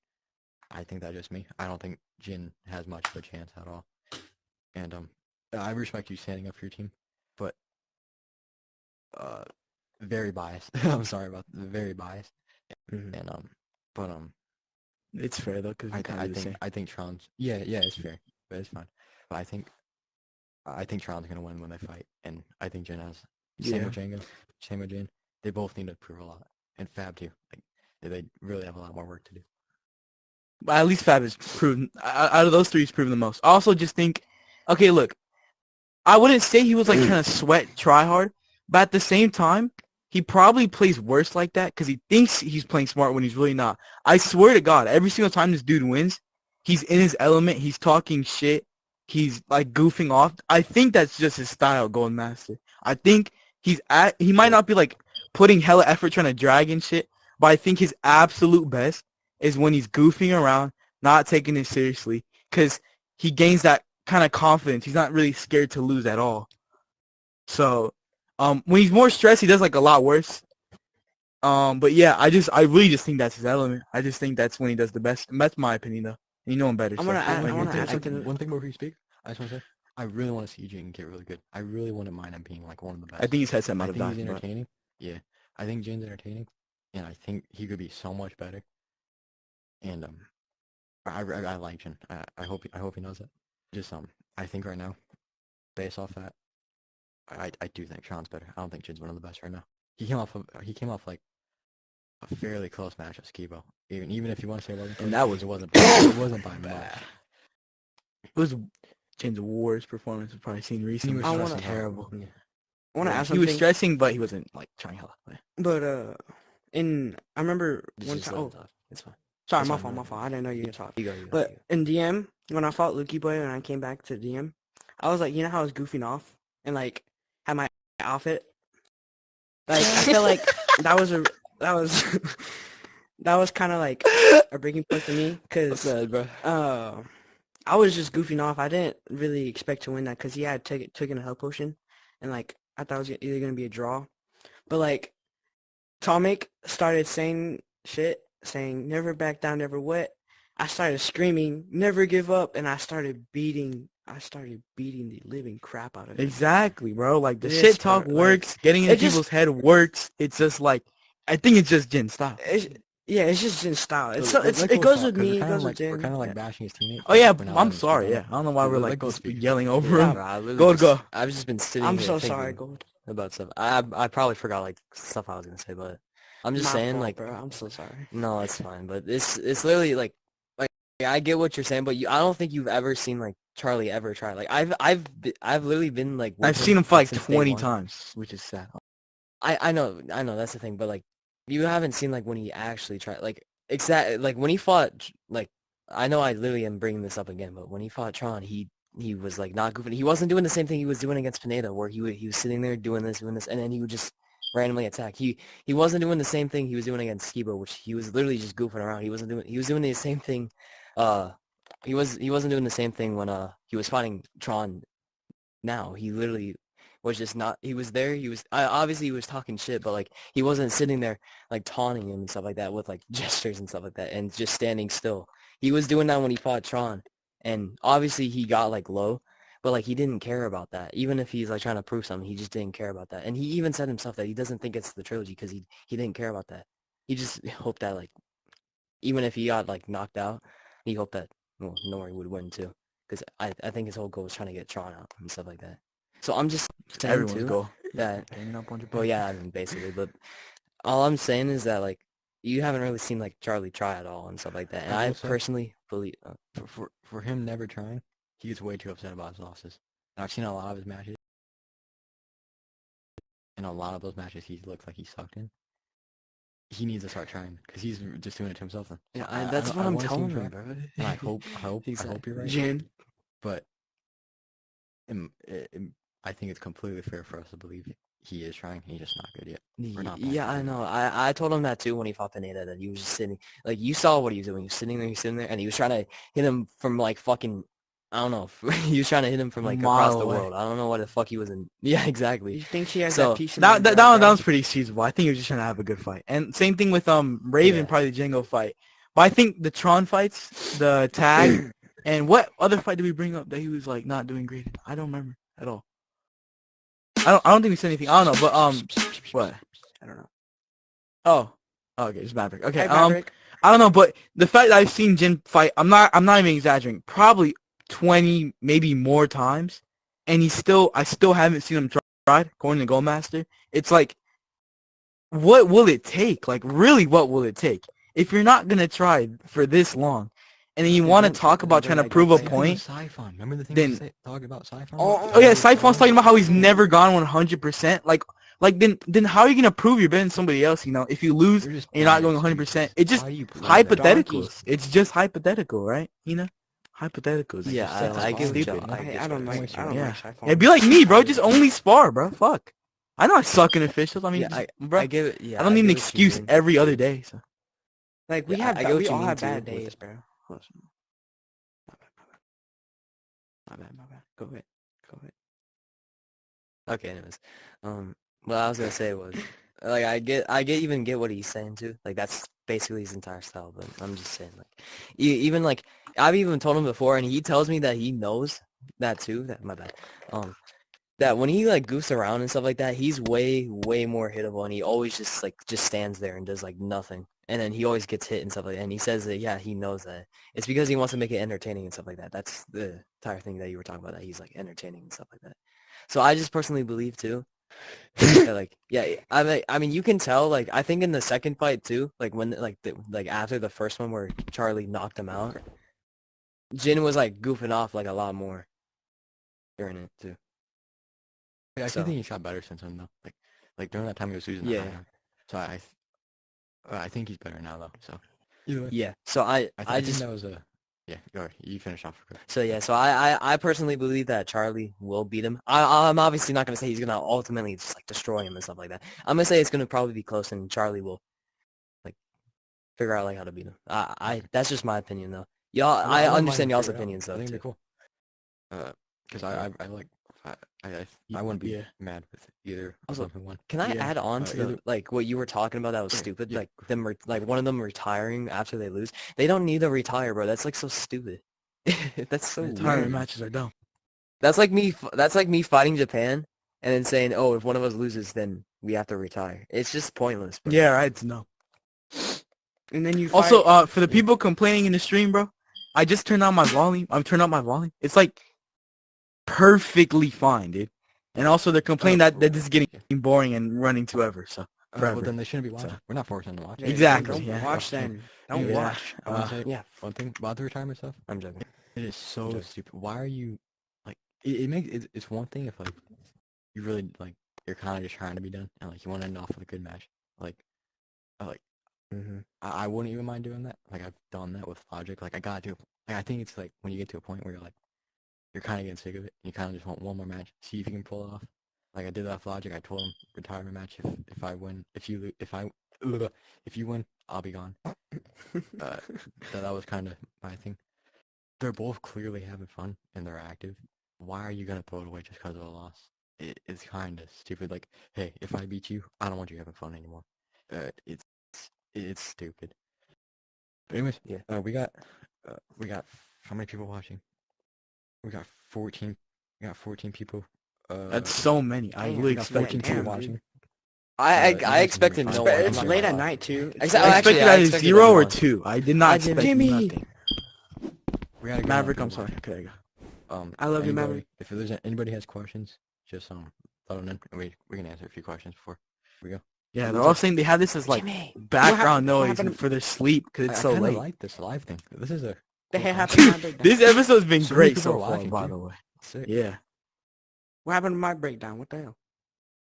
I think that's just me. I don't think Jin has much of a chance at all. And I respect you standing up for your team, but very biased. I'm sorry about very biased. Mhm. And but It's fair though, because I think Tron's yeah it's fair, but it's fine. But I think Tron's gonna win when they fight, and I think Jin has same with Django, same with Jin. They both need to prove a lot, and Fab too. Like they really have a lot more work to do. But at least Fab has proven, out of those 3, he's proven the most. I also just think, okay, look, I wouldn't say he was like trying to sweat, try hard, but at the same time, he probably plays worse like that because he thinks he's playing smart when he's really not. I swear to God, every single time this dude wins, he's in his element, he's talking shit, he's like goofing off. I think that's just his style, Golden Master. I think he might not be like putting hella effort trying to drag and shit, but I think his absolute best is when he's goofing around, not taking it seriously, because he gains that kind of confidence. He's not really scared to lose at all. So, when he's more stressed, he does like a lot worse. But yeah, I really just think that's his element. I just think that's when he does the best. And that's my opinion, though. You know him better. I'm so gonna add- like, I wanna your add take. something. One thing before you speak, I just want to say, I really want to see Jin get really good. I really wouldn't mind him being like one of the best. I think his headset might I have think he's died. But entertaining. Yeah, I think Jin's entertaining, and I think he could be so much better. And I like Jin. I hope he knows that. Just I think right now, based off that, I do think Sean's better. I don't think Jin's one of the best right now. He came off like a fairly close match at Skibo. Even if you want to say it wasn't close, And that was it wasn't by much. it was Jin's worst performance I've probably seen recently. was I It was wanna- terrible. I want to add He something. was stressing, but he wasn't like trying hella. But I remember one Just time. let Oh, him talk. It's fine. sorry, That's my fine, fault, no, my fault. I didn't know you could talk. You go. But in DM, when I fought Lukey Boy and I came back to DM, I was like, you know how I was goofing off and like had my outfit. Like I feel like that was that was kind of like a breaking point for me because bro. I was just goofing off. I didn't really expect to win that because he had taken a health potion, and like I thought it was either gonna be a draw, but like Tomic started saying shit, saying never back down, never what. I started screaming, never give up, and I started beating the living crap out of him. Exactly, bro. Like the This shit talk part, like, works. Getting in it just- people's head works. It's just like I think it's just Jin's style. It's just in style. Let It Gold goes talk, with 'cause me. we're It kinda goes like, with Jin. we're kind of like Yeah. bashing his teammates. Oh yeah, We're not I'm letting him sorry. speak Yeah, on I don't know why we're Let like Gold just speak. yelling over Yeah, him. Bro, I literally Go, just, go. I've just been sitting I'm here so thinking sorry, Gold. about stuff. I probably forgot like stuff I was gonna say, but I'm just My saying fault, like bro. I'm so sorry. no, it's fine. But it's literally like I get what you're saying, but I don't think you've ever seen like Charlie ever try. Like I've literally been like with I've seen him fight like since day 20 one. times, which is sad. I know that's the thing, but like you haven't seen like when he actually tried like like when he fought like I know I literally am bringing this up again, but when he fought Tron, he was like not goofing. He wasn't doing the same thing he was doing against Pineda, where he was sitting there doing this, and then he would just randomly attack. He wasn't doing the same thing he was doing against Skibo, which he was literally just goofing around. He was doing the same thing. He wasn't doing the same thing when he was fighting Tron. Now he literally was just not. He was there. He was obviously he was talking shit, but like he wasn't sitting there like taunting him and stuff like that with like gestures and stuff like that, and just standing still. He was doing that when he fought Tron, and obviously he got like low, but like he didn't care about that. Even if he's like trying to prove something, he just didn't care about that. And he even said himself that he doesn't think it's the trilogy because he didn't care about that. He just hoped that like even if he got like knocked out, he hoped that Nori would win too. Because I think his whole goal was trying to get Tron out and stuff like that. So I'm just saying Everyone's too goal. that Hanging up on your well yeah I mean basically, but all I'm saying is that like you haven't really seen like Charlie try at all and stuff like that. And I I will say- personally believe. For him never trying, he gets way too upset about his losses. And I've seen a lot of his matches. And a lot of those matches he looks like he sucked in. He needs to start trying because he's just doing it to himself. Then. Yeah, So that's what I'm wanna see telling try, him, bro. And I hope you're right. Jin. But I think it's completely fair for us to believe he is trying. He's just not good yet. Or not that Yeah, I good. know. I told him that too when he fought Pineda, that he was just sitting, like, you saw what he was doing. He was sitting there, and he was trying to hit him from, like, fucking, I don't know. He was trying to hit him from, like, across the world. I don't know what the fuck he was in. Yeah, exactly. You think she has So, that piece of That one's pretty excusable. I think he was just trying to have a good fight. And same thing with Raven, Yeah. probably the Django fight. But I think the Tron fights, the tag, and what other fight did we bring up that he was like not doing great in? I don't remember at all. I don't think we said anything. I don't know, but what? I don't know. Oh, okay, it's Maverick. Okay, Hey, Maverick. I don't know, but the fact that I've seen Jin fight, I'm not even exaggerating. Probably 20, maybe more times, and I still haven't seen him try. According to Goldmaster, it's like, what will it take? Like, really, what will it take? If you're not gonna try for this long, and then you want to talk about trying to prove a point, Siphon. Remember the thing then- you said talking about Siphon? oh yeah, Saifon's talking about how he's never gone 100%. Like then how are you gonna prove you're better than somebody else? You know, if you lose, You're just and you're not playing going 100%. excuses. It's just Why do you play that? hypotheticals. It's just hypothetical, right? You know, hypotheticals. Yeah, It's just I get what stupid. y'all- Hey, I don't like. I don't Yeah. like Sci-Fi. Yeah, be like me, bro. Just only spar, bro. Fuck. I know I suck in officials. I mean, Yeah, bro, I give it. Yeah, I don't need an get what you excuse mean. every other day. So. Like we Yeah, have. I get what We you all mean, have too, bad with- days, bro. Listen. My bad. Go ahead. Okay, anyways, what I was gonna say was, like, I get what he's saying too. Like, that's basically his entire style. But I'm just saying, like, even like I've even told him before, and he tells me that he knows that too. That my bad. That when he like goofs around and stuff like that, he's way more hittable, and he always just stands there and does like nothing, and then he always gets hit and stuff like that. And he says that yeah, he knows that it's because he wants to make it entertaining and stuff like that. That's the entire thing that you were talking about, that he's like entertaining and stuff like that. So I just personally believe too, that, like, yeah, I mean you can tell, like, I think in the second fight too, like when like after the first one where Charlie knocked him out, Jin was like goofing off like a lot more during it too. I So- actually think he shot better since then though. Like during that time he was losing. Yeah. The high ground. So I think he's better now though. So either way, Yeah. So I think just that was a yeah. You finish off. So yeah, so I personally believe that Charlie will beat him. I'm obviously not gonna say he's gonna ultimately just like destroy him and stuff like that. I'm gonna say it's gonna probably be close, and Charlie will like figure out like how to beat him. I that's just my opinion though. Y'all, I wouldn't understand mind y'all's figure it out. opinions I though think too. it'd be cool. Because I like I wouldn't be Yeah. mad with either Also, of them one. Can I Yeah, add on to either- like what you were talking about that was Yeah, stupid? yeah. Like them, like one of them retiring after they lose. They don't need to retire, bro. That's like so stupid. That's so Retirement weird. matches are dumb. That's like me. That's like me fighting Japan and then saying, "Oh, if one of us loses, then we have to retire." It's just pointless. Bro. Yeah, right. It's no. And then you Also, fight- for the people complaining in the stream, bro, I just turned on my volume. I'm turning up my volume. It's like perfectly fine, dude. And also, they're complaining that this is getting boring and running to ever. So Well, forever. then they shouldn't be watching. So- We're not forcing them to watch. Yeah, Exactly, Don't yeah. watch then. Don't Yeah. watch. I want to say yeah. one thing about the retirement stuff. I'm joking. It is so Okay. stupid. Why are you like? It makes it's one thing if like you really like you're kind of just trying to be done and like you want to end off with a good match. Like Mm-hmm. I wouldn't even mind doing that. Like I've done that with Logic. Like I got to. Like I think it's like when you get to a point where you're like you're kind of getting sick of it. You kind of just want one more match. See if you can pull it off. Like I did that with Logic. I told him retirement match if I win. If you win, I'll be gone. That was kind of my thing. They're both clearly having fun and they're active. Why are you gonna throw it away just because of a loss? It's kind of stupid. Like, hey, if I beat you, I don't want you having fun anymore. It's stupid. But anyways, Yeah. we got how many people watching? We got 14. We got 14 people. that's so many. I Damn, really we got expected 14 people damn, watching. dude. I you guys expected can be no fine. one. It's I'm not late gonna at lie. night too. Exactly. I actually, expected I either expected 0 or everyone. 2. I did not expect Jimmy. nothing. We gotta go Maverick, on I'm people sorry. Okay, there you go. watching. I love you, anybody- Maverick. If there's anybody has questions, just throw them in, and we can answer a few questions before we go. Yeah, they're all saying they have this as like Jimmy. background What noise happened- for their sleep because it's I so kind of late. like this live thing. This is a They cool happened concept. to my breakdown. This episode's been So many great people so are far, watching, by too. the way. Sick. Yeah. What happened to my breakdown? What the hell?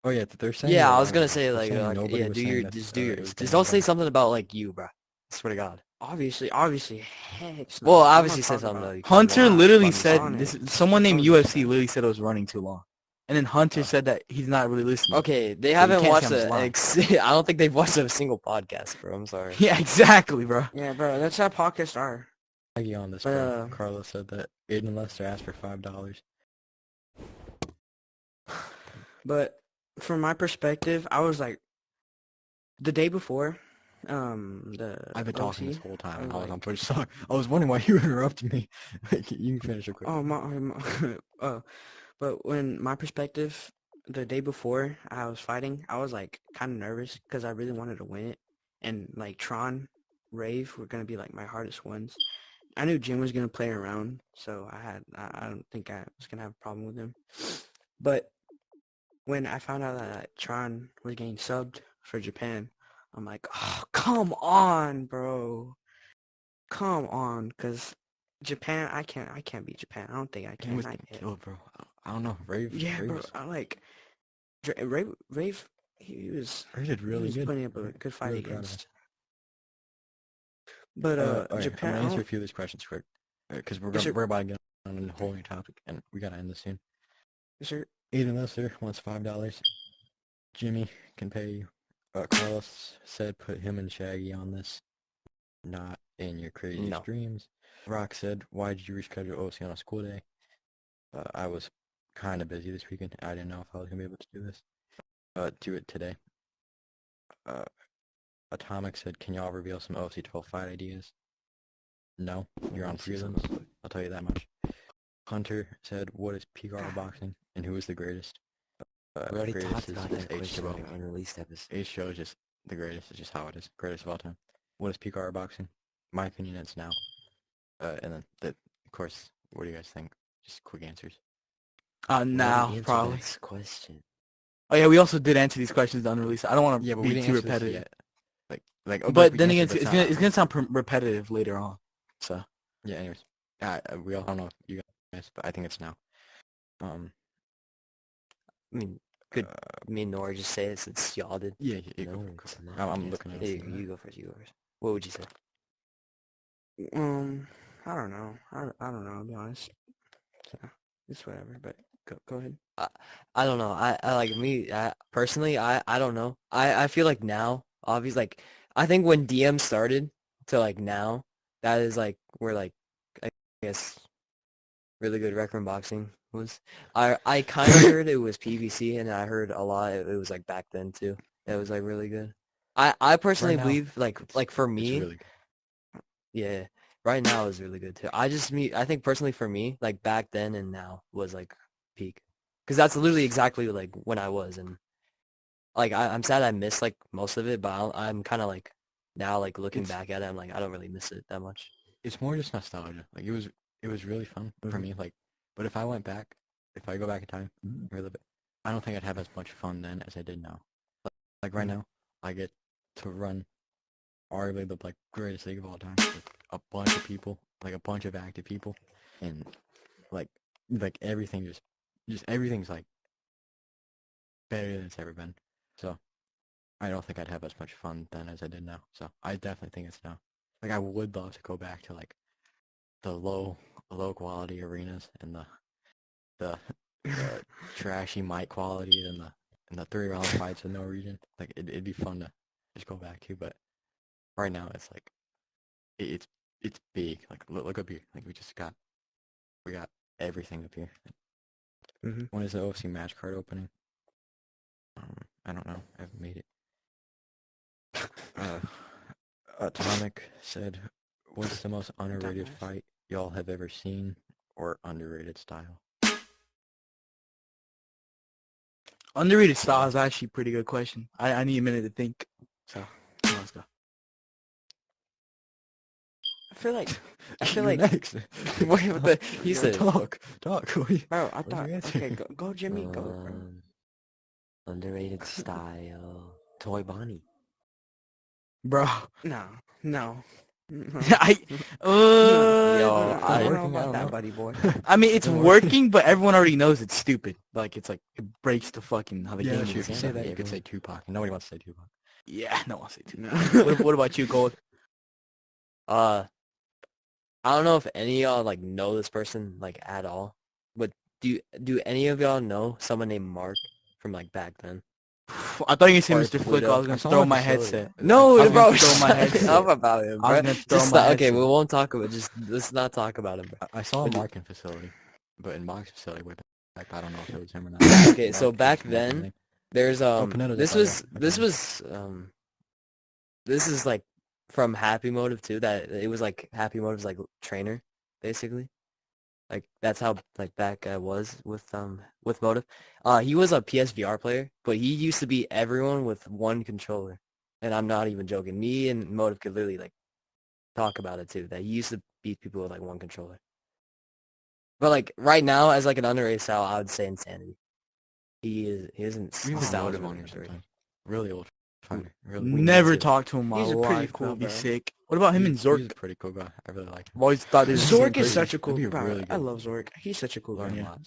Oh yeah, they're saying. Yeah, that, I was gonna say they're like, saying nobody yeah, was do saying your that, just do it yours. was Just bad don't say about- something about like you, bro. I swear to God. Obviously, heck no. Well, I'm obviously not say talking something about- though. You can't Hunter lie. literally I'm said honest. this. Someone named 100%. UFC literally said it was running too long, and then Hunter said that he's not really listening. Okay, they So you haven't can't watched say I'm just lying. I don't think they've watched a single podcast, bro. I'm sorry. Yeah, exactly, bro. Yeah, bro, that's how podcasts are. Aggie on this, But, bro. Carlos said that Aiden Lester asked for $5. But from my perspective, I was like, the day before, I've been talking this OC, whole time, I and was I'm pretty sorry. I was wondering why you interrupted me. You can finish it quick. Oh but when my perspective, the day before I was fighting, I was like kind of nervous because I really wanted to win it, and like Tron, Rave were gonna be like my hardest ones. I knew Jim was gonna play around, so I don't think I was gonna have a problem with him. But when I found out that Tron was getting subbed for Japan, I'm like, oh, come on, bro. Come on, because Japan, I can't beat Japan. I don't think I He can. was I getting can't. killed, bro. I don't know. Rave. Yeah, bro. was- I like Rave. He was Rave did he really was good. putting up a good fight Really proud of him. against. But All right, Japan. I'm I gonna answer a don't- few of these questions quick, because Yes, sir. we're about to get on a whole new topic, and we gotta end this soon. Yes, sir. Aiden Lester wants $5. Jimmy can pay you. Carlos said put him and Shaggy on this, not in your craziest No. dreams. Rock said, why did you reschedule OC on a school day? I was kind of busy this weekend. I didn't know if I was going to be able to do this. Do it today. Atomic said, can y'all reveal some OC 12 fight ideas? No, you're on prelims. I'll tell you that much. Hunter said, what is PGR boxing and who is the greatest? We already Greatest talked is about that question H2O. on the unreleased episode. H2O is just the greatest. It's just how it is. Greatest of all time. What is PGR boxing? My opinion, it's now. And then, of course, what do you guys think? Just quick answers. We already Now, answered probably. that question. Oh yeah, we also did answer these questions unreleased. I don't want Yeah, to but we be didn't too answer this repetitive. yet. Okay, But we then again, answered, it's not- gonna sound repetitive later on. So Yeah, anyways. We all don't know you guys, but I think it's now. I mean, could me and Nora just say it since y'all did? Yeah, you No, go. it's Go. not. I'm Yes, looking at it's it. Hey, you go first. You go first. What would you say? I don't know. I don't know, to be honest. So, it's whatever. But go ahead. I don't know. I like me personally. I don't know. I feel like now, obviously, like I think when DM started to like now, that is like where like I guess really good record in boxing was. I kind of heard it was PVC, and I heard a lot. It was like back then too. That was like really good. I personally now, believe like for It's me, really good. yeah, right now is really good too. I think personally for me, like back then and now was like peak. Because that's literally exactly like when I was, and like I'm sad I missed like most of it, but I'm kind of like now like looking It's- back at it, I'm like I don't really miss it that much. It's more just nostalgia. Like it was really fun for me. Like, but if I go back in time, really, I don't think I'd have as much fun then as I did now. Like right now, I get to run arguably the like greatest league of all time with a bunch of people, like a bunch of active people, and like everything just everything's like better than it's ever been. So I don't think I'd have as much fun then as I did now. So I definitely think it's now. Like I would love to go back to like the low quality arenas and the trashy mic quality and the 3-round fights in Norwegian. Like it'd be fun to just go back to, but right now it's like it's big. Like look up here. Like we got everything up here. When is the OFC match card opening? I don't know. I haven't made it. Atomic said, "What's the most underrated Dumbass. fight y'all have ever seen, or underrated style?" underrated style is actually a pretty good question. I need a minute to think. So let's go. I feel like You're next. Wait, what the- he Yeah, said- talk. bro. I What's thought your answer? okay, go Jimmy, go. Bro. Underrated style. Toy Bonnie. Bro. No. I I don't know working, I about don't that, know. buddy boy. I mean, it's Don't worry. working, but everyone already knows it's stupid. Like, it's like, it breaks the fucking, how the Yeah, game sure. is. If you say that, you could say Tupac. Nobody wants to say Tupac. Yeah, no, I'll say two. No. What about you, Gold? I don't know if any of y'all like know this person like at all, but do any of y'all know someone named Mark from like back then? I thought you were going Or to say Mr. Flick. I was Pluto. going I to saw throw him my in facility. headset. No, I was bro, gonna throw my shut headset. up about him, I was bro. gonna throw Just my stop. Okay, headset. we won't talk about. Just let's not talk about him, bro. I saw But Mark in facility, but in Mark's facility way back, I don't know if it was him or not. Okay, so Mark back is my then, name. there's Panetta this does, by the way. this is like from Happy Motive too. That it was like Happy Motive's like trainer, basically. Like that's how like that guy was with Motive. He was a PSVR player, but he used to beat everyone with one controller. And I'm not even joking. Me and Motive could literally like talk about it too. That he used to beat people with like one controller. But like right now, as like an underrated style, I would say Insanity. He isn't Really style motive really on him underrated. sometimes. Really old fighter. Really. Never too. talked to him in my He's a life. pretty cool, That'd be bro. sick. What about him and He's Zork? a pretty cool guy. I really like him. I've always thought they were the same Zork is person. such a cool That'd be bro. really I good. love Zork. He's such a cool Learn guy. a lot.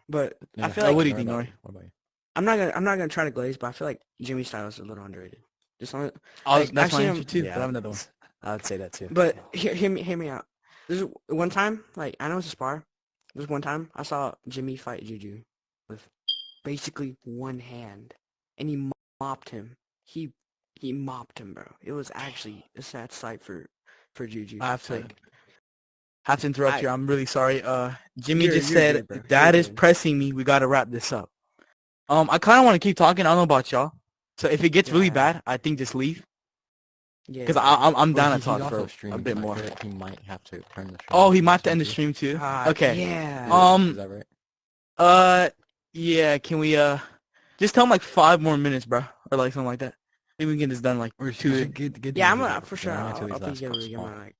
But I Yeah. feel Oh, like what do you think, What Nori? about you? I'm not gonna try to glaze, but I feel like Jimmy Styles is a little underrated. Just on That's I've my seen answer him, too. Yeah, But I have another one. I would say that too. but hear me out. There's one time, like I know it's a spar. There's one time I saw Jimmy fight Juju with basically one hand, and he mopped him. He mopped him, bro. It was actually a sad sight for Juju. I have to Like, interrupt you. I'm really sorry. Jimmy You're- just you're said good, bro. Dad You're is good. pressing me. We got to wrap this up. I kind of want to keep talking. I don't know about y'all. So if it gets really Yeah. bad, I think just leave. Yeah. Because I'm down to He's talk also for streaming, a bit so I more. feel like he might have to turn the stream. Oh, he off might have to soon end the too. stream too. God, Okay. Yeah. Is that right? Yeah. Can we just tell him like 5 more minutes, bro, or like something like that? Maybe we can get this done like Or two. get Yeah, the I'm video. for sure. Yeah, I'm gonna I'll tell be these able last to get spots. my like.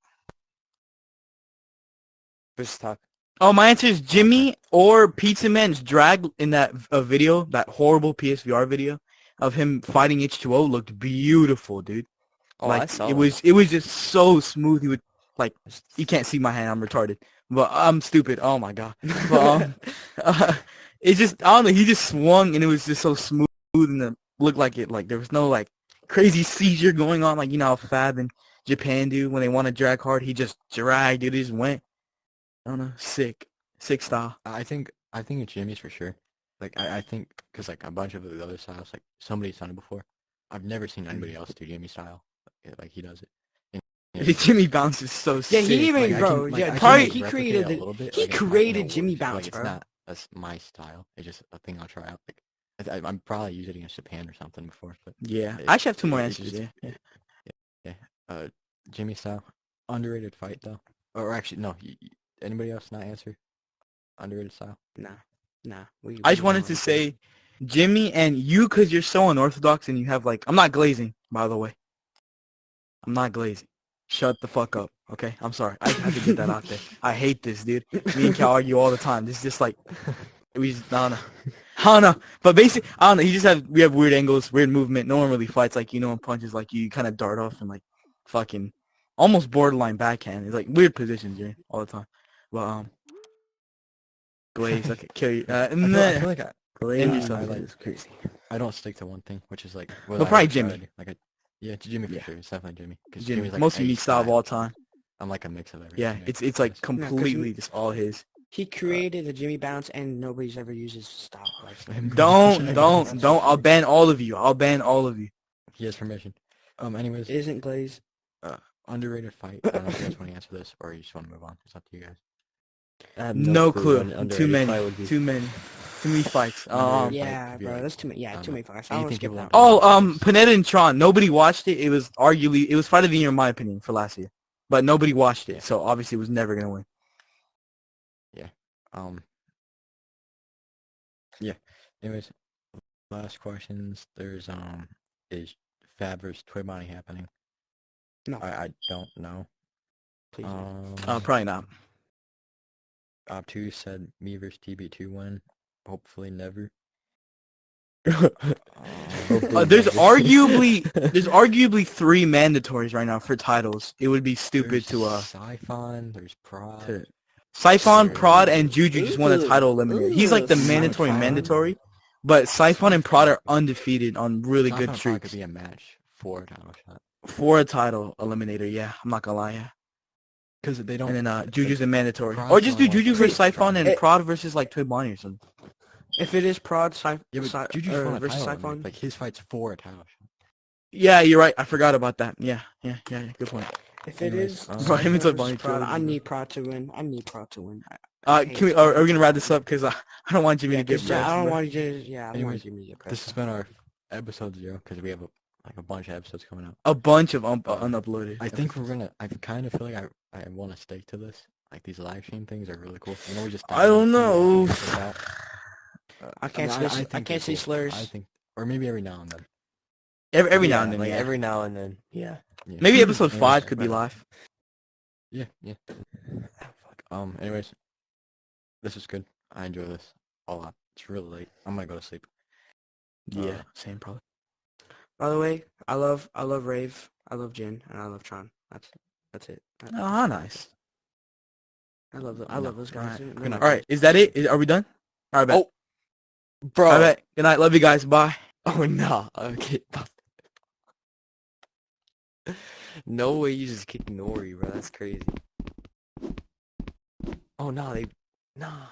Just talk. Oh, my answer is Jimmy or Pizza Man's drag in that video, that horrible PSVR video of him fighting H2O looked beautiful, dude. Oh, like I saw it was just so smooth. He would like you can't see my hand. I'm retarded, but I'm stupid. Oh my god. But it just I don't know. He just swung and it was just so smooth and it looked like it like there was no like crazy seizure going on like you know how Fab and Japan do when they want to drag hard. He just dragged it. He just went. I don't know. Sick style. I think it's Jimmy's for sure. Like I think because like a bunch of the other styles, like somebody's done it before. I've never seen anybody else do Jimmy style like he does it. And, Jimmy Bounce is so Yeah, sick. he even like, I bro. can, like, yeah, I can, probably- like, he replicate created it a the little bit, he like, in created my Jimmy words, but, Bounce, like, it's bro. not that's my style. It's just a thing I'll try out. Like I'm probably used it against Japan or something before, but Yeah, I actually have 2 more it answers. just- Yeah. Jimmy style underrated fight though. Or actually no, anybody else not answer underrated style? Nah. I just wanted to say, Jimmy and you, because you're so unorthodox and you have like, I'm not glazing, by the way. I'm not glazing. Shut the fuck up, okay? I'm sorry. I had to get that out there. I hate this, dude. Me and Cal argue all the time. This is just like, we just, I don't know. I don't know. But basically, I don't know. We have weird angles, weird movement. No one really fights like you know and punches like you kind of dart off and like fucking almost borderline backhand. It's like weird positions you're in all the time. But, glaze, okay, kill you. I feel like End yourself. I like crazy. I don't stick to one thing, which is like what But I probably would try Jimmy. to do. Like yeah, it's Jimmy for Yeah. sure. It's definitely Jimmy. Because Jimmy, Jimmy's like most a unique style of style. all time. I'm like a mix of everything. Yeah, I it's like guess. completely just all his. He created the Jimmy Bounce, and nobody's ever used his style. Like, Don't. I'll ban all of you. I'll ban all of you. He has permission. Anyways, it isn't glaze. underrated fight. I don't know if you guys want to answer this or you just want to move on. It's up to you guys. I have No clue. clue. What an Too underrated many. fight would be. Too many fights. Underrated Yeah, fight could be bro, like, that's too many. Yeah, I don't too know, many fights. I don't want to anything skip people that. want to one. Panetta and Tron. Nobody watched it. It was fight of the year in my opinion for last year, but nobody watched it, Yeah. so obviously it was never gonna win. Yeah. Yeah. Anyways, last questions. There's is Fab versus Toy Bonnie happening? No, I don't know. please. Probably not. Op2 said me versus TB2 win. Hopefully never. There's arguably 3 mandatories right now for titles. It would be stupid to Siphon, there's Prod. to Siphon, Prod, and Juju just won a title eliminator. He's like the mandatory, but Siphon and Prod are undefeated on really good Siphon streaks. could be a match for a title shot. For a title eliminator, yeah. I'm not gonna lie, yeah. Because they don't. And then Juju's a mandatory. Prod's Or just do only Juju one versus title. Siphon and Prod versus like Toy Bonnie or something. If it is Prod, Yeah, but Juju's won a versus title. Siphon. Like his fight's for a title shot. Yeah, you're right. I forgot about that. Yeah. Good point. If it Anyways, is bro, him and Toy Siphon Bonnie versus Prod, trilogy, I bro. need Prod to win. I need Prod to win. Are we gonna wrap this up? Because I don't want Jimmy to get I don't bro. want you to. Yeah, I don't want Anyways, Jimmy to get This has pressed. been our episode 0 because we have a bunch of episodes coming out. A bunch of unuploaded. I think we're gonna. I kind of feel like I want to stick to this. Like these live stream things are really cool. You know, we just. I don't know. I can't say I can't say slurs. I think, or maybe every now and then. Every Yeah, now and then. like Yeah. every now and then. Yeah. Yeah. Maybe episode Yeah, 5 could be but- live. Yeah. Anyways, this is good. I enjoy this a lot. It's really late. I'm gonna go to sleep. Yeah, same probably. By the way, I love Rave, I love Jin, and I love Tron. That's it. Oh, how nice. I love those guys. Alright. They're Good my night. All right, is that it? Are we done? All right, bet. Oh, bro. All right, good night. Love you guys. Bye. Oh no. Okay. No way you just kicked Nori, bro. That's crazy. Oh no, nah.